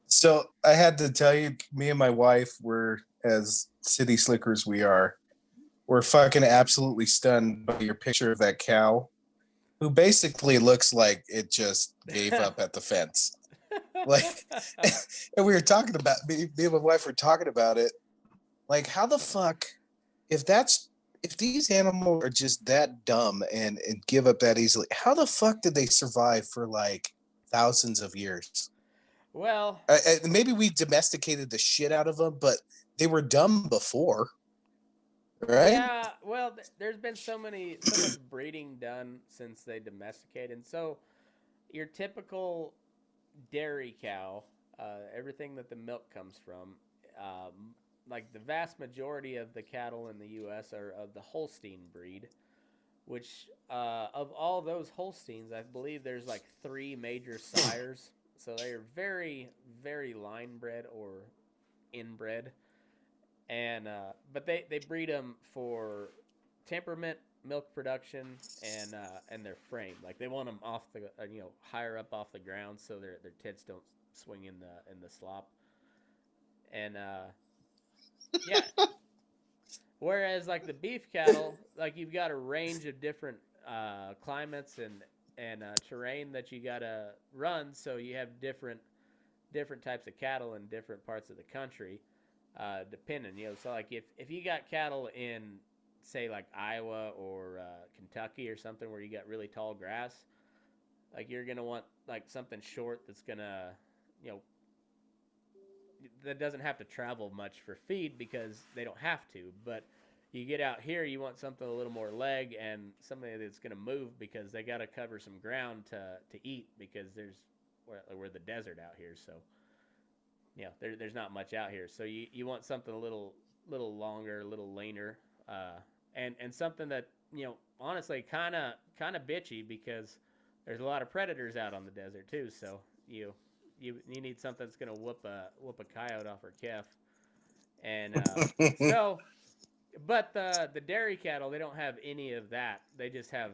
So I had to tell you, me and my wife were, as city slickers we're fucking absolutely stunned by your picture of that cow, who basically looks like it just gave up at the fence. Like, and we were talking about, me and my wife were talking about it. Like, how the fuck, if these animals are just that dumb and give up that easily, how the fuck did they survive for like thousands of years? Well, Maybe we domesticated the shit out of them, but they were dumb before, right? yeah. Well, there's been so much breeding done since they domesticated. So your typical dairy cow, everything that the milk comes from, like the vast majority of the cattle in the U.S. are of the Holstein breed, which of all those Holsteins, I believe there's like 3 major sires. So they are very, very line bred or inbred, and but they breed them for temperament, milk production, and their frame. Like they want them off the higher up off the ground so their tits don't swing in the slop, and yeah. Whereas like the beef cattle, like you've got a range of different climates and terrain that you gotta run, so you have different types of cattle in different parts of the country, depending. So like if you got cattle in say like Iowa or Kentucky or something where you got really tall grass, like you're gonna want like something short that's gonna that doesn't have to travel much for feed because they don't have to. But you get out here, you want something a little more leg and something that's going to move because they got to cover some ground to eat because we're the desert out here. So there's not much out here. So you want something a little longer, a little leaner, and something that honestly kind of bitchy because there's a lot of predators out on the desert too. So you need something that's gonna whoop a coyote off her calf, and so. But the dairy cattle, they don't have any of that. They just have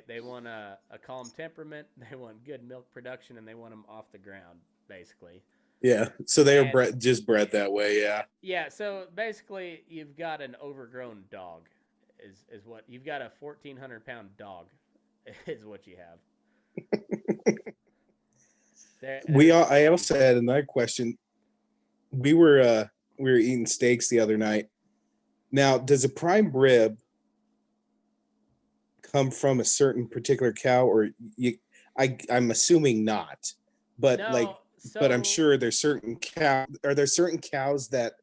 they want a calm temperament. They want good milk production, and they want them off the ground, basically. Yeah. So they are just bred that way. Yeah. Yeah. So basically, you've got an overgrown dog, is what you've got. A 1,400-pound dog, is what you have. I also had another question. We were eating steaks the other night. Now, does a prime rib come from a certain particular cow, or I'm assuming not, but no, but I'm sure there's certain cow. Are there certain cows that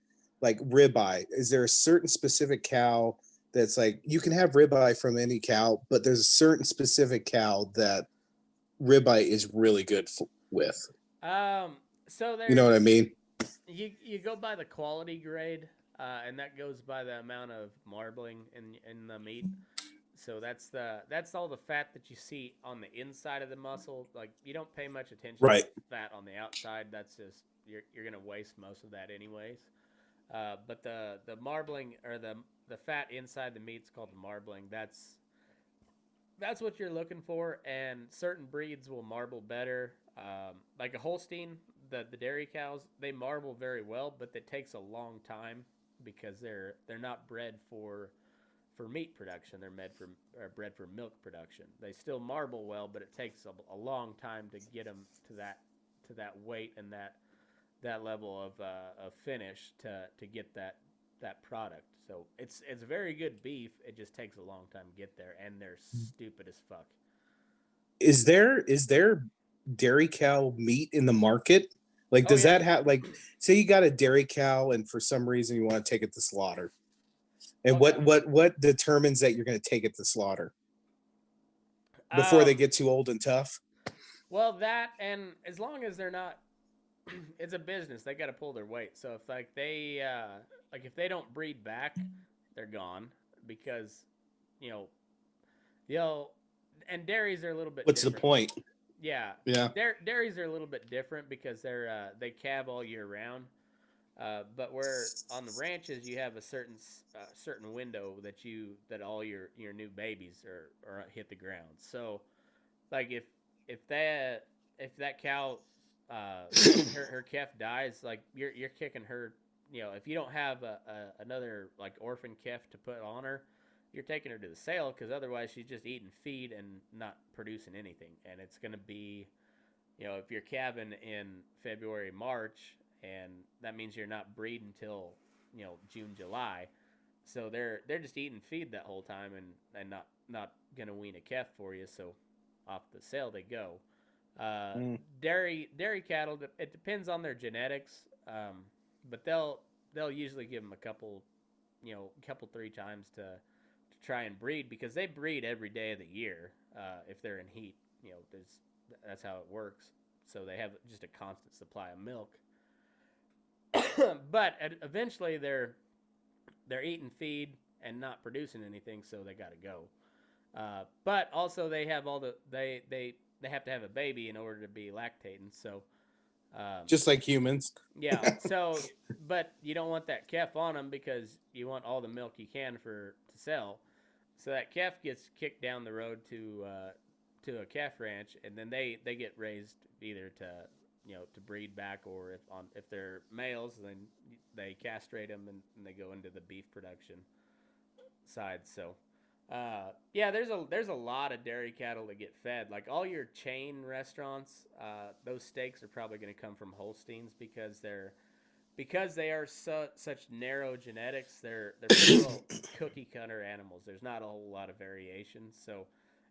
like ribeye? Is there a certain specific cow that's like you can have ribeye from any cow, but there's a certain specific cow that ribeye is really good with? So you know what I mean? You go by the quality grade, and that goes by the amount of marbling in the meat. So that's all the fat that you see on the inside of the muscle. Like you don't pay much attention to the fat on the outside. That's just you're gonna waste most of that anyways. But the marbling or the fat inside the meat's called the marbling. That's what you're looking for, and certain breeds will marble better. Like a Holstein, the dairy cows, they marble very well, but it takes a long time because they're not bred for meat production. They're bred for milk production. They still marble well, but it takes a long time to get them to that weight and that level of finish to get that product. So it's very good beef. It just takes a long time to get there, and they're stupid as fuck. Is there dairy cow meat in the market? Like, does that have like, say you got a dairy cow and for some reason you want to take it to slaughter, and what determines that you're going to take it to slaughter before they get too old and tough? Well, that, and as long as they're not, it's a business. They got to pull their weight. So if if they don't breed back, they're gone because and dairies are a little bit. What's different. the point? Yeah. Dairies are a little bit different because they calve all year round. But where on the ranches you have a certain window that all your new babies are hit the ground. So, like if that cow her calf dies, like you're kicking her. If you don't have another like orphan calf to put on her, you're taking her to the sale because otherwise she's just eating feed and not producing anything. And it's going to be, if you're calving in February, March, and that means you're not breeding until June, July. So they're just eating feed that whole time and not going to wean a calf for you. So off the sale they go. Dairy cattle, it depends on their genetics, but they'll usually give them a couple 3 times to try and breed because they breed every day of the year. If they're in heat, that's how it works. So they have just a constant supply of milk. But eventually they're eating feed and not producing anything, so they got to go. But also they have they have to have a baby in order to be lactating. So just like humans. Yeah. So, but you don't want that calf on them because you want all the milk you can to sell. So that calf gets kicked down the road to a calf ranch, and then they get raised either to breed back, or if they're males, then they castrate them and they go into the beef production side. So, there's a lot of dairy cattle that get fed. Like all your chain restaurants, those steaks are probably going to come from Holsteins because they are such narrow genetics. They're pretty well cookie cutter animals. There's not a whole lot of variation, so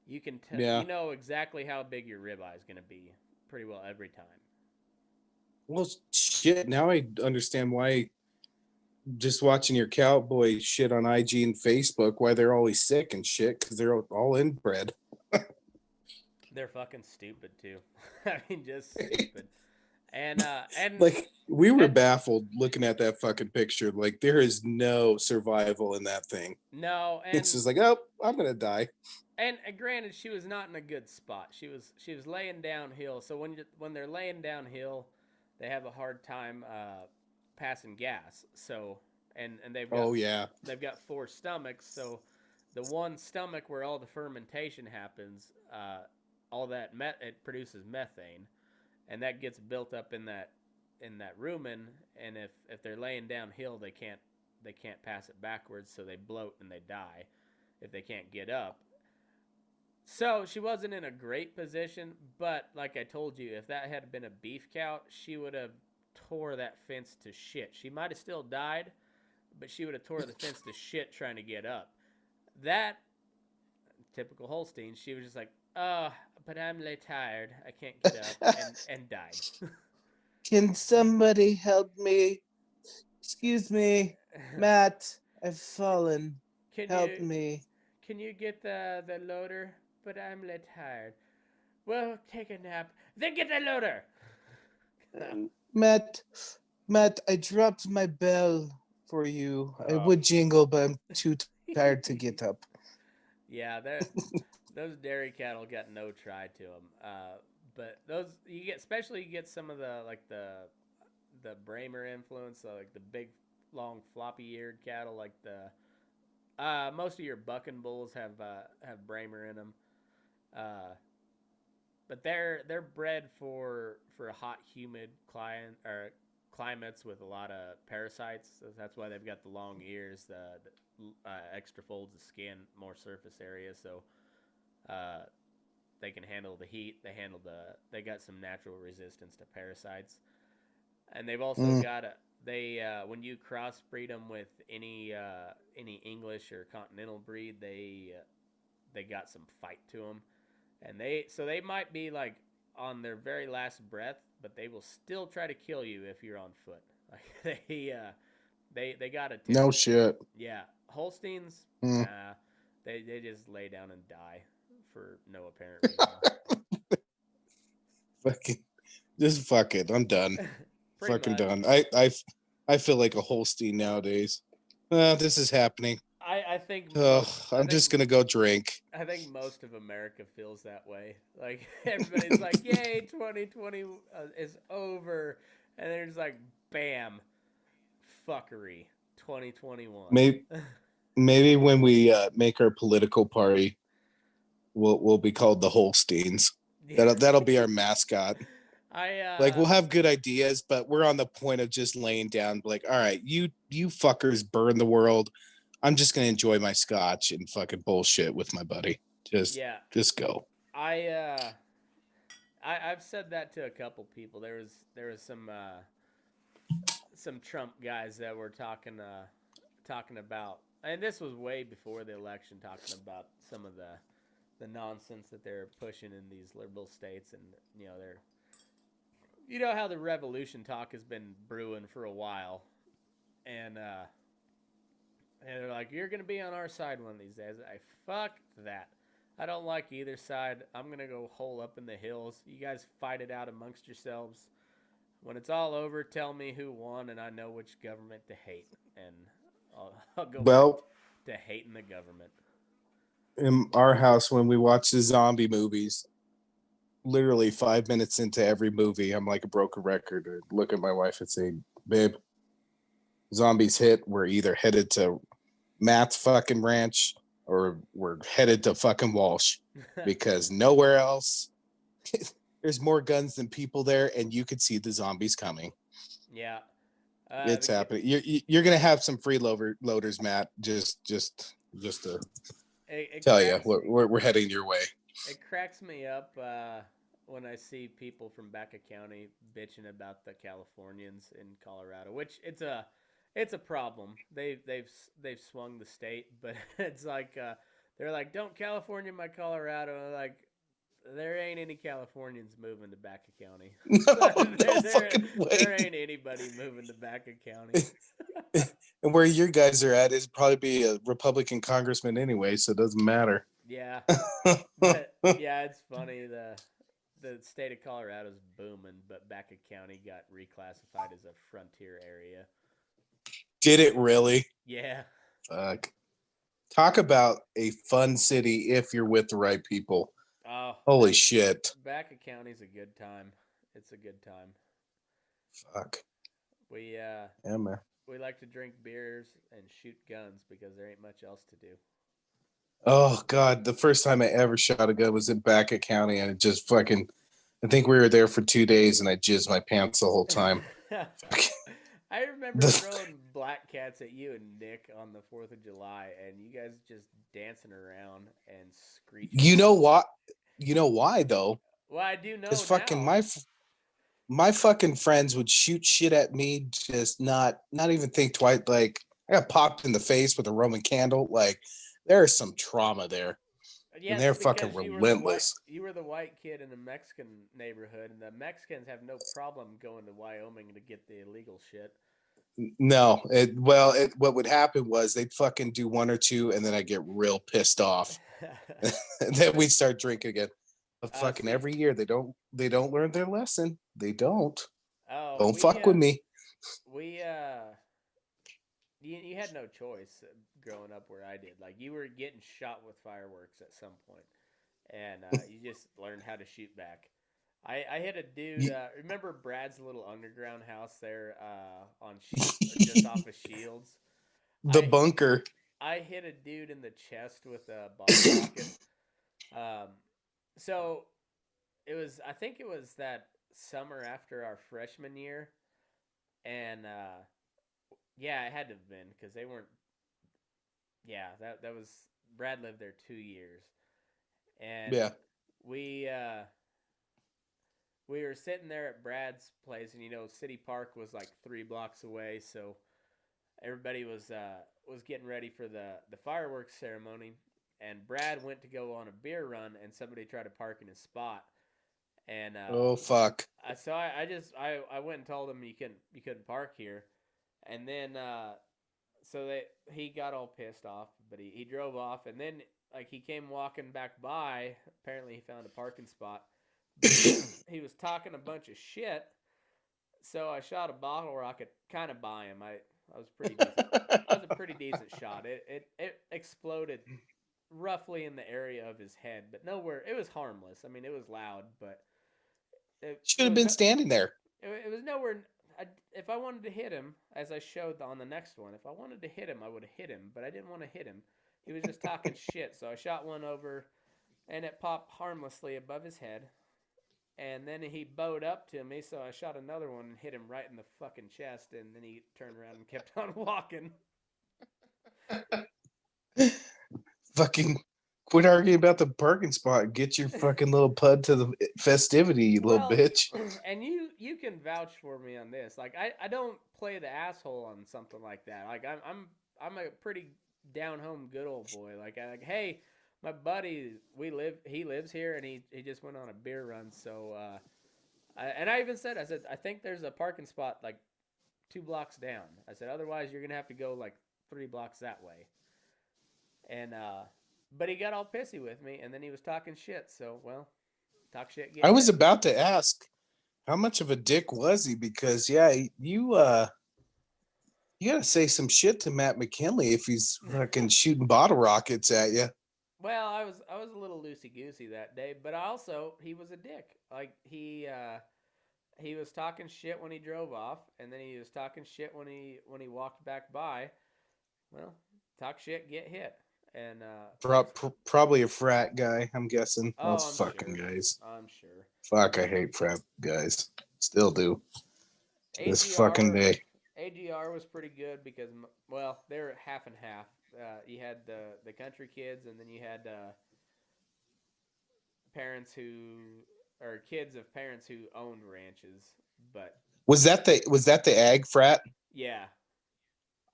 you can you know exactly how big your ribeye is going to be pretty well every time. Well, shit. Now I understand why. Just watching your cowboy shit on IG and Facebook, why they're always sick and shit, because they're all inbred. They're fucking stupid too. I mean, just stupid. And Like we were that baffled looking at that fucking picture. Like there is no survival in that thing. no, It's just like, oh, I'm gonna die. and granted, she was not in a good spot. She was laying downhill. So when they're laying downhill, they have a hard time passing gas. So and Oh yeah. they've got four stomachs. So the one stomach where all the fermentation happens, all that it produces methane, and that gets built up in that rumen. And if they're laying downhill, they can't pass it backwards, so they bloat and they die if they can't get up. So she wasn't in a great position, but like I told you, if that had been a beef cow, she would have tore that fence to shit. She might have still died, but she would have tore the fence to shit trying to get up. That typical Holstein, she was just like, "Oh, but I'm tired. I can't get up," and died. Can somebody help me? Excuse me, Matt. I've fallen. Can Help you me. can you get the loader? But I'm tired. Well, take a nap. Then get the loader. Matt, Matt, I dropped my bell for you. I Oh. would jingle, but I'm too tired to get up. Yeah, those dairy cattle got no try to them. But those you get, especially you get some of the like the Bramer influence, so like the big, long, floppy-eared cattle, like the most of your bucking bulls have Bramer in them. Uh, but they're bred for a hot, humid climates with a lot of parasites. So that's why they've got the long ears, the extra folds of skin, more surface area, so uh, they can handle the heat. They got some natural resistance to parasites, and they've also got a they when you crossbreed them with any English or continental breed, they got some fight to them, and they might be like on their very last breath, but they will still try to kill you if you're on foot. Like they got a No shit. yeah, Holsteins, Mm. nah, they just lay down and die for no apparent reason. Fucking, just fuck it. I'm done. Pretty Fucking much. done. I feel like a Holstein nowadays. This is happening. I think Ugh, I'm just gonna go drink. I think most of America feels that way. Like everybody's like, "Yay, 2020 is over," and they're just like, "Bam, fuckery, 2021." Maybe when we make our political party, we'll be called the Holsteins. That'll be our mascot. Like we'll have good ideas, but we're on the point of just laying down. Like, all right, you fuckers burn the world. I'm just gonna enjoy my scotch and fucking bullshit with my buddy. Just go. I've said that to a couple people. There was some Trump guys that were talking about, and this was way before the election, talking about some of the nonsense that they're pushing in these liberal states, and they're how the revolution talk has been brewing for a while, and they're like, you're gonna be on our side one of these days. I fuck that. I don't like either side. I'm gonna go hole up in the hills. You guys fight it out amongst yourselves. When it's all over, tell me who won, and I know which government to hate, and I'll go back to hating the government. In our house, when we watch the zombie movies, literally 5 minutes into every movie, I'm like a broken record. I look at my wife and say, "Babe, zombies hit. We're either headed to Matt's fucking ranch or we're headed to fucking Walsh, because nowhere else." There's more guns than people there, and you could see the zombies coming. Yeah, it's happening. You're gonna have some freeloaders, Matt. Just to tell you, we're heading your way. It cracks me up when I see people from Baca County bitching about the Californians in Colorado, which it's a problem. They've swung the state, but it's like they're like, don't California my Colorado. And I'm like, There ain't any Californians moving to Baca County. No fucking There way. ain't anybody moving to Baca County. And where your guys are at is probably be a Republican congressman anyway, so it doesn't matter. Yeah, but yeah, it's funny. The state of Colorado's booming, but Baca County got reclassified as a frontier area. Did it really? Yeah. Fuck. Talk about a fun city if you're with the right people. Oh, Holy shit. Baca County's a good time. It's a good time. Fuck. We Yeah, man. we like to drink beers and shoot guns because there ain't much else to do. Oh god, the first time I ever shot a gun was in Baca County, and it just fucking. I think we were there for 2 days, and I jizzed my pants the whole time. I remember throwing black cats at you and Nick on the 4th of July, and you guys just dancing around and screeching. You know what? You know why though? Well, I do know Because fucking now. my fucking friends would shoot shit at me, just not even think twice. Like I got popped in the face with a Roman candle. Like there's some trauma there. Yes, And they're fucking because relentless. You were the white kid in a Mexican neighborhood, and the Mexicans have no problem going to Wyoming to get the illegal shit. No, what would happen was they'd fucking do one or two, and then I get real pissed off. And then we'd start drinking again. But fucking every year they don't learn their lesson. They don't. Oh, don't fuck with me. You had no choice growing up where I did. Like you were getting shot with fireworks at some point, and you just learned how to shoot back. I hit a dude. Remember Brad's little underground house there on just off of Shields? The bunker. I hit a dude in the chest with a bottle rocket. So I think it was that summer after our freshman year, and yeah, it had to have been because they weren't. Yeah, that was Brad lived there 2 years, and yeah, we were sitting there at Brad's place, and City Park was like 3 blocks away, so everybody was getting ready for the fireworks ceremony, and Brad went to go on a beer run, and somebody tried to park in his spot, and oh fuck. So I went and told him you couldn't park here, and then he got all pissed off, but he drove off, and then like he came walking back by. Apparently, he found a parking spot. He was talking a bunch of shit, so I shot a bottle rocket kind of by him. I was pretty decent. I was a pretty decent shot. It exploded roughly in the area of his head, but nowhere. It was harmless. I mean, it was loud, but should have been standing there. It was nowhere. If I wanted to hit him, as I showed on the next one, if I wanted to hit him, I would have hit him, but I didn't want to hit him. He was just talking shit, so I shot one over, and it popped harmlessly above his head. And then he bowed up to me, so I shot another one and hit him right in the fucking chest, and then he turned around and kept on walking. Fucking quit arguing about the parking spot. Get your fucking little pud to the festivity, you little bitch. And you can vouch for me on this. Like I don't play the asshole on something like that. Like I'm a pretty down home good old boy. Like hey, my buddy, he lives here, and he just went on a beer run. So I even said, I think there's a parking spot like 2 blocks down. I said, otherwise you're gonna have to go like 3 blocks that way. And but he got all pissy with me, and then he was talking shit. So talk shit. I was about to ask, how much of a dick was he? Because you gotta say some shit to Matt McKinley if he's fucking shooting bottle rockets at you. Well, I was a little loosey-goosey that day, but he was a dick. Like he was talking shit when he drove off, and then he was talking shit when he walked back by. Well, talk shit, get hit, and probably a frat guy, I'm guessing. Oh, those fucking guys. I'm sure. Fuck, I hate frat guys. Still do. This AGR, fucking day. AGR was pretty good because they were half and half. You had the country kids, and then you had kids of parents who owned ranches. But was that the ag frat? Yeah.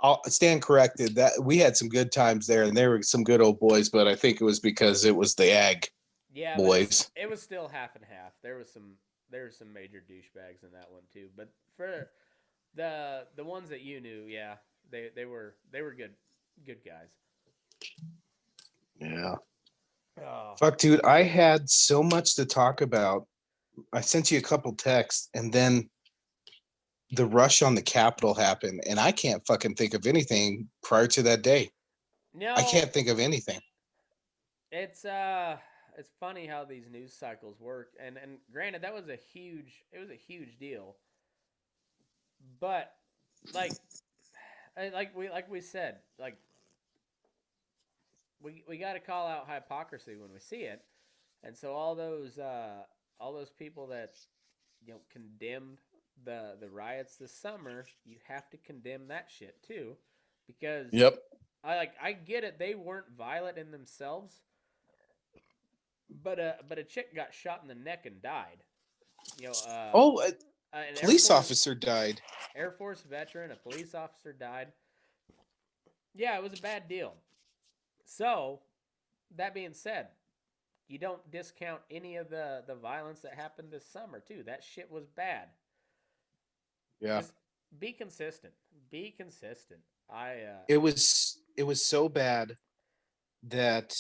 I'll stand corrected. That we had some good times there, and there were some good old boys. But I think it was because it was the ag. Yeah, but boys. it was still half and half. There was some major douchebags in that one too. But for the ones that you knew, yeah, they were good guys. Yeah. Oh, Fuck, dude, I had so much to talk about. I sent you a couple texts, and then the rush on the Capitol happened, and I can't fucking think of anything prior to that day. I no, can't think of anything. it's funny how these news cycles work. And granted, that was a huge deal. But like like we said, like we got to call out hypocrisy when we see it. And so all those people that condemned the riots this summer, you have to condemn that shit too, because Yep. I get it, they weren't violent in themselves, but a chick got shot in the neck and died. You know, Oh, a an police officer died. Air Force veteran, a police officer died. Yeah, it was a bad deal. So that being said, you don't discount any of the violence that happened this summer too. That shit was bad. Yeah. Just be consistent. Be consistent. It was so bad that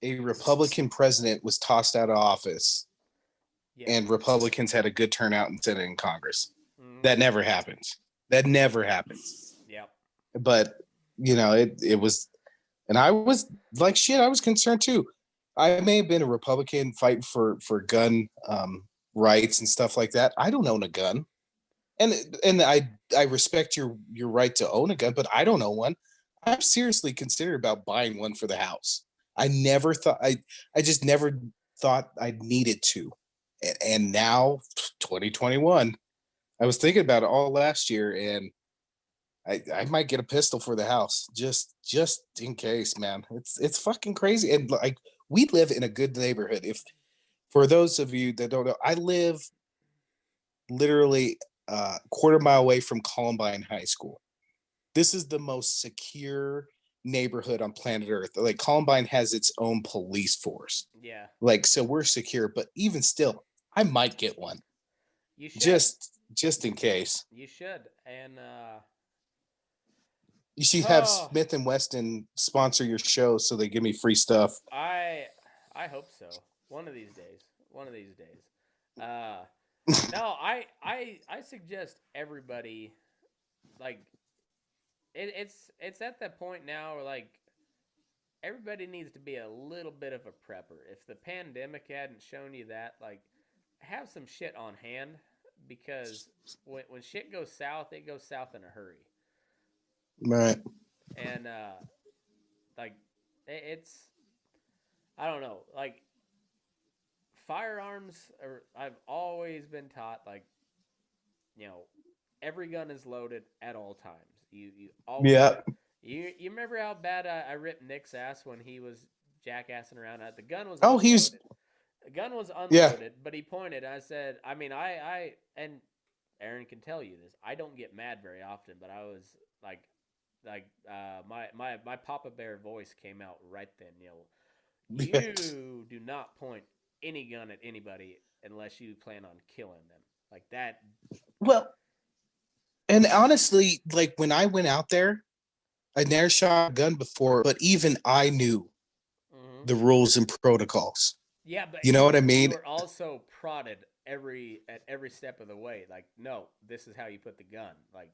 a Republican president was tossed out of office, Yeah. and Republicans had a good turnout in Senate and Congress. Mm-hmm. That never happens. That never happens. Yeah. But it was, and I was like, shit, I was concerned too. I may have been a Republican fighting for gun rights and stuff like that. I don't own a gun, and I respect your right to own a gun, but I don't own one. I'm seriously considering about buying one for the house. I just never thought I needed to, and now 2021, I was thinking about it all last year, and I might get a pistol for the house just in case, man. It's fucking crazy. And like, we live in a good neighborhood. If for those of you that don't know, I live literally a quarter mile away from Columbine High School. This is the most secure neighborhood on planet Earth. Like, Columbine has its own police force. Yeah. Like, so we're secure, but even still, I might get one. You should. Just in case. You should. And You should have Smith and Weston sponsor your show so they give me free stuff. I hope so. One of these days. One of these days. No, I suggest everybody, like, it's at that point now where, like, everybody needs to be a little bit of a prepper. If the pandemic hadn't shown you that, like, have some shit on hand, because when shit goes south, it goes south in a hurry. Right. And like, it's, I don't know, like, firearms are, I've always been taught, like, every gun is loaded at all times. You always, Yeah. you remember how bad I ripped Nick's ass when he was jackassing around? The gun was Oh, unloaded. The gun was unloaded, but he pointed. I said, I mean, and Aaron can tell you this. I don't get mad very often, but I was like, my Papa Bear voice came out right then. You do not point any gun at anybody unless you plan on killing them. Like that. Well, and honestly, like, when I went out there, I never shot a gun before, but even I knew the rules and protocols. Yeah, but you know what I mean? You were also prodded at every step of the way. Like, no, this is how you put the gun. Like,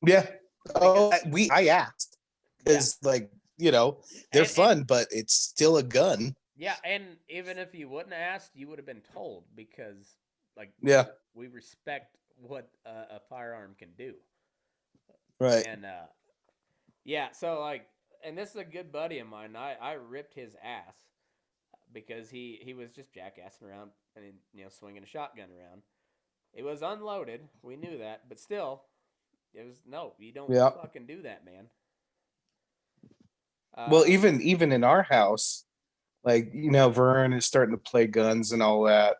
yeah. Oh, I asked because, like, they're fun, but it's still a gun. Yeah, and even if you wouldn't have asked, you would have been told, because, like, we respect what a firearm can do. Right. And yeah, so, like, and this is a good buddy of mine. I ripped his ass because he was just jackassing around and swinging a shotgun around. It was unloaded. We knew that, but still, it was, no, you don't fucking do that, man. Well, even in our house, like, Vern is starting to play guns and all that.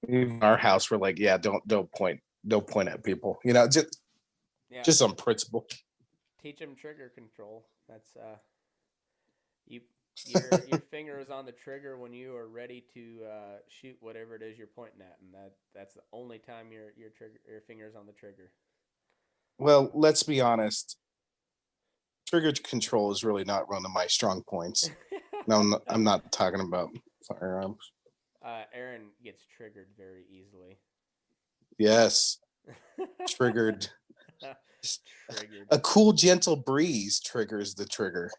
Even in our house, we're like, yeah, don't point at people. Just on principle. Teach them trigger control. That's your finger is on the trigger when you are ready to shoot whatever it is you're pointing at, and that's the only time your finger is on the trigger. Well, let's be honest. Trigger control is really not one of my strong points. No, I'm not talking about firearms. Aaron gets triggered very easily. Yes, triggered. Triggered. A cool, gentle breeze triggers the trigger.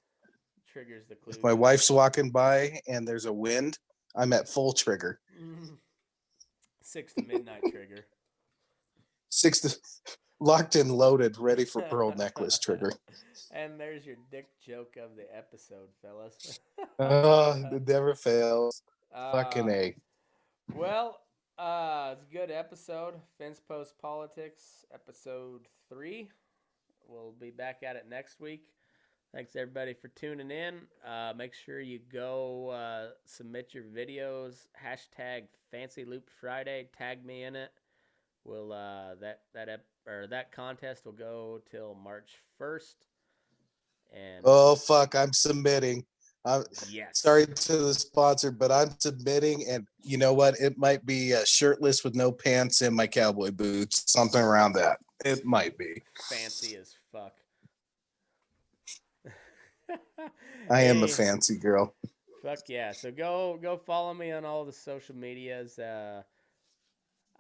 Triggers the clue. If my wife's walking by and there's a wind, I'm at full trigger. 6 to midnight trigger. 6 to locked and loaded, ready for pearl necklace trigger. And there's your dick joke of the episode, fellas. Oh, it never fails. Fucking A. Well, it's a good episode. Fence Post Politics, episode 3. We'll be back at it next week. Thanks, everybody, for tuning in. Make sure you go submit your videos. Hashtag Fancy Loop Friday. Tag me in it. We'll that contest will go till March 1st. And oh fuck, I'm submitting. yes. Sorry to the sponsor, but I'm submitting, and you know what? It might be shirtless with no pants and my cowboy boots, something around that. It might be fancy as fuck. I am a fancy girl. Fuck yeah! So go follow me on all the social medias.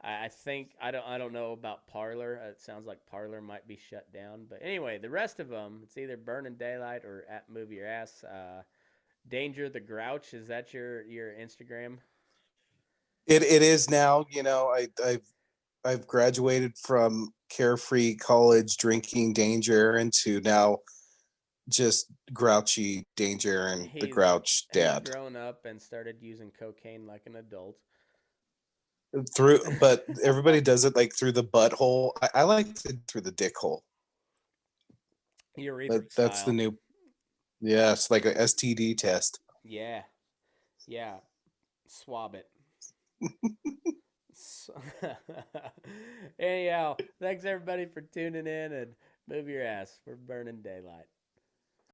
I think I don't know about Parler. It sounds like Parler might be shut down. But anyway, the rest of them, it's either Burning Daylight or at Move Your Ass. Danger the Grouch, is that your Instagram? It is now. You know, I've graduated from carefree college drinking Danger into now just grouchy Danger and the Grouch dad. He's grown up and started using cocaine like an adult. But everybody does it like through the butthole. I like it through the dick hole. That's the new. Yeah, it's like a STD test. Yeah. Swab it. Anyhow, thanks everybody for tuning in, and move your ass. We're Burning Daylight.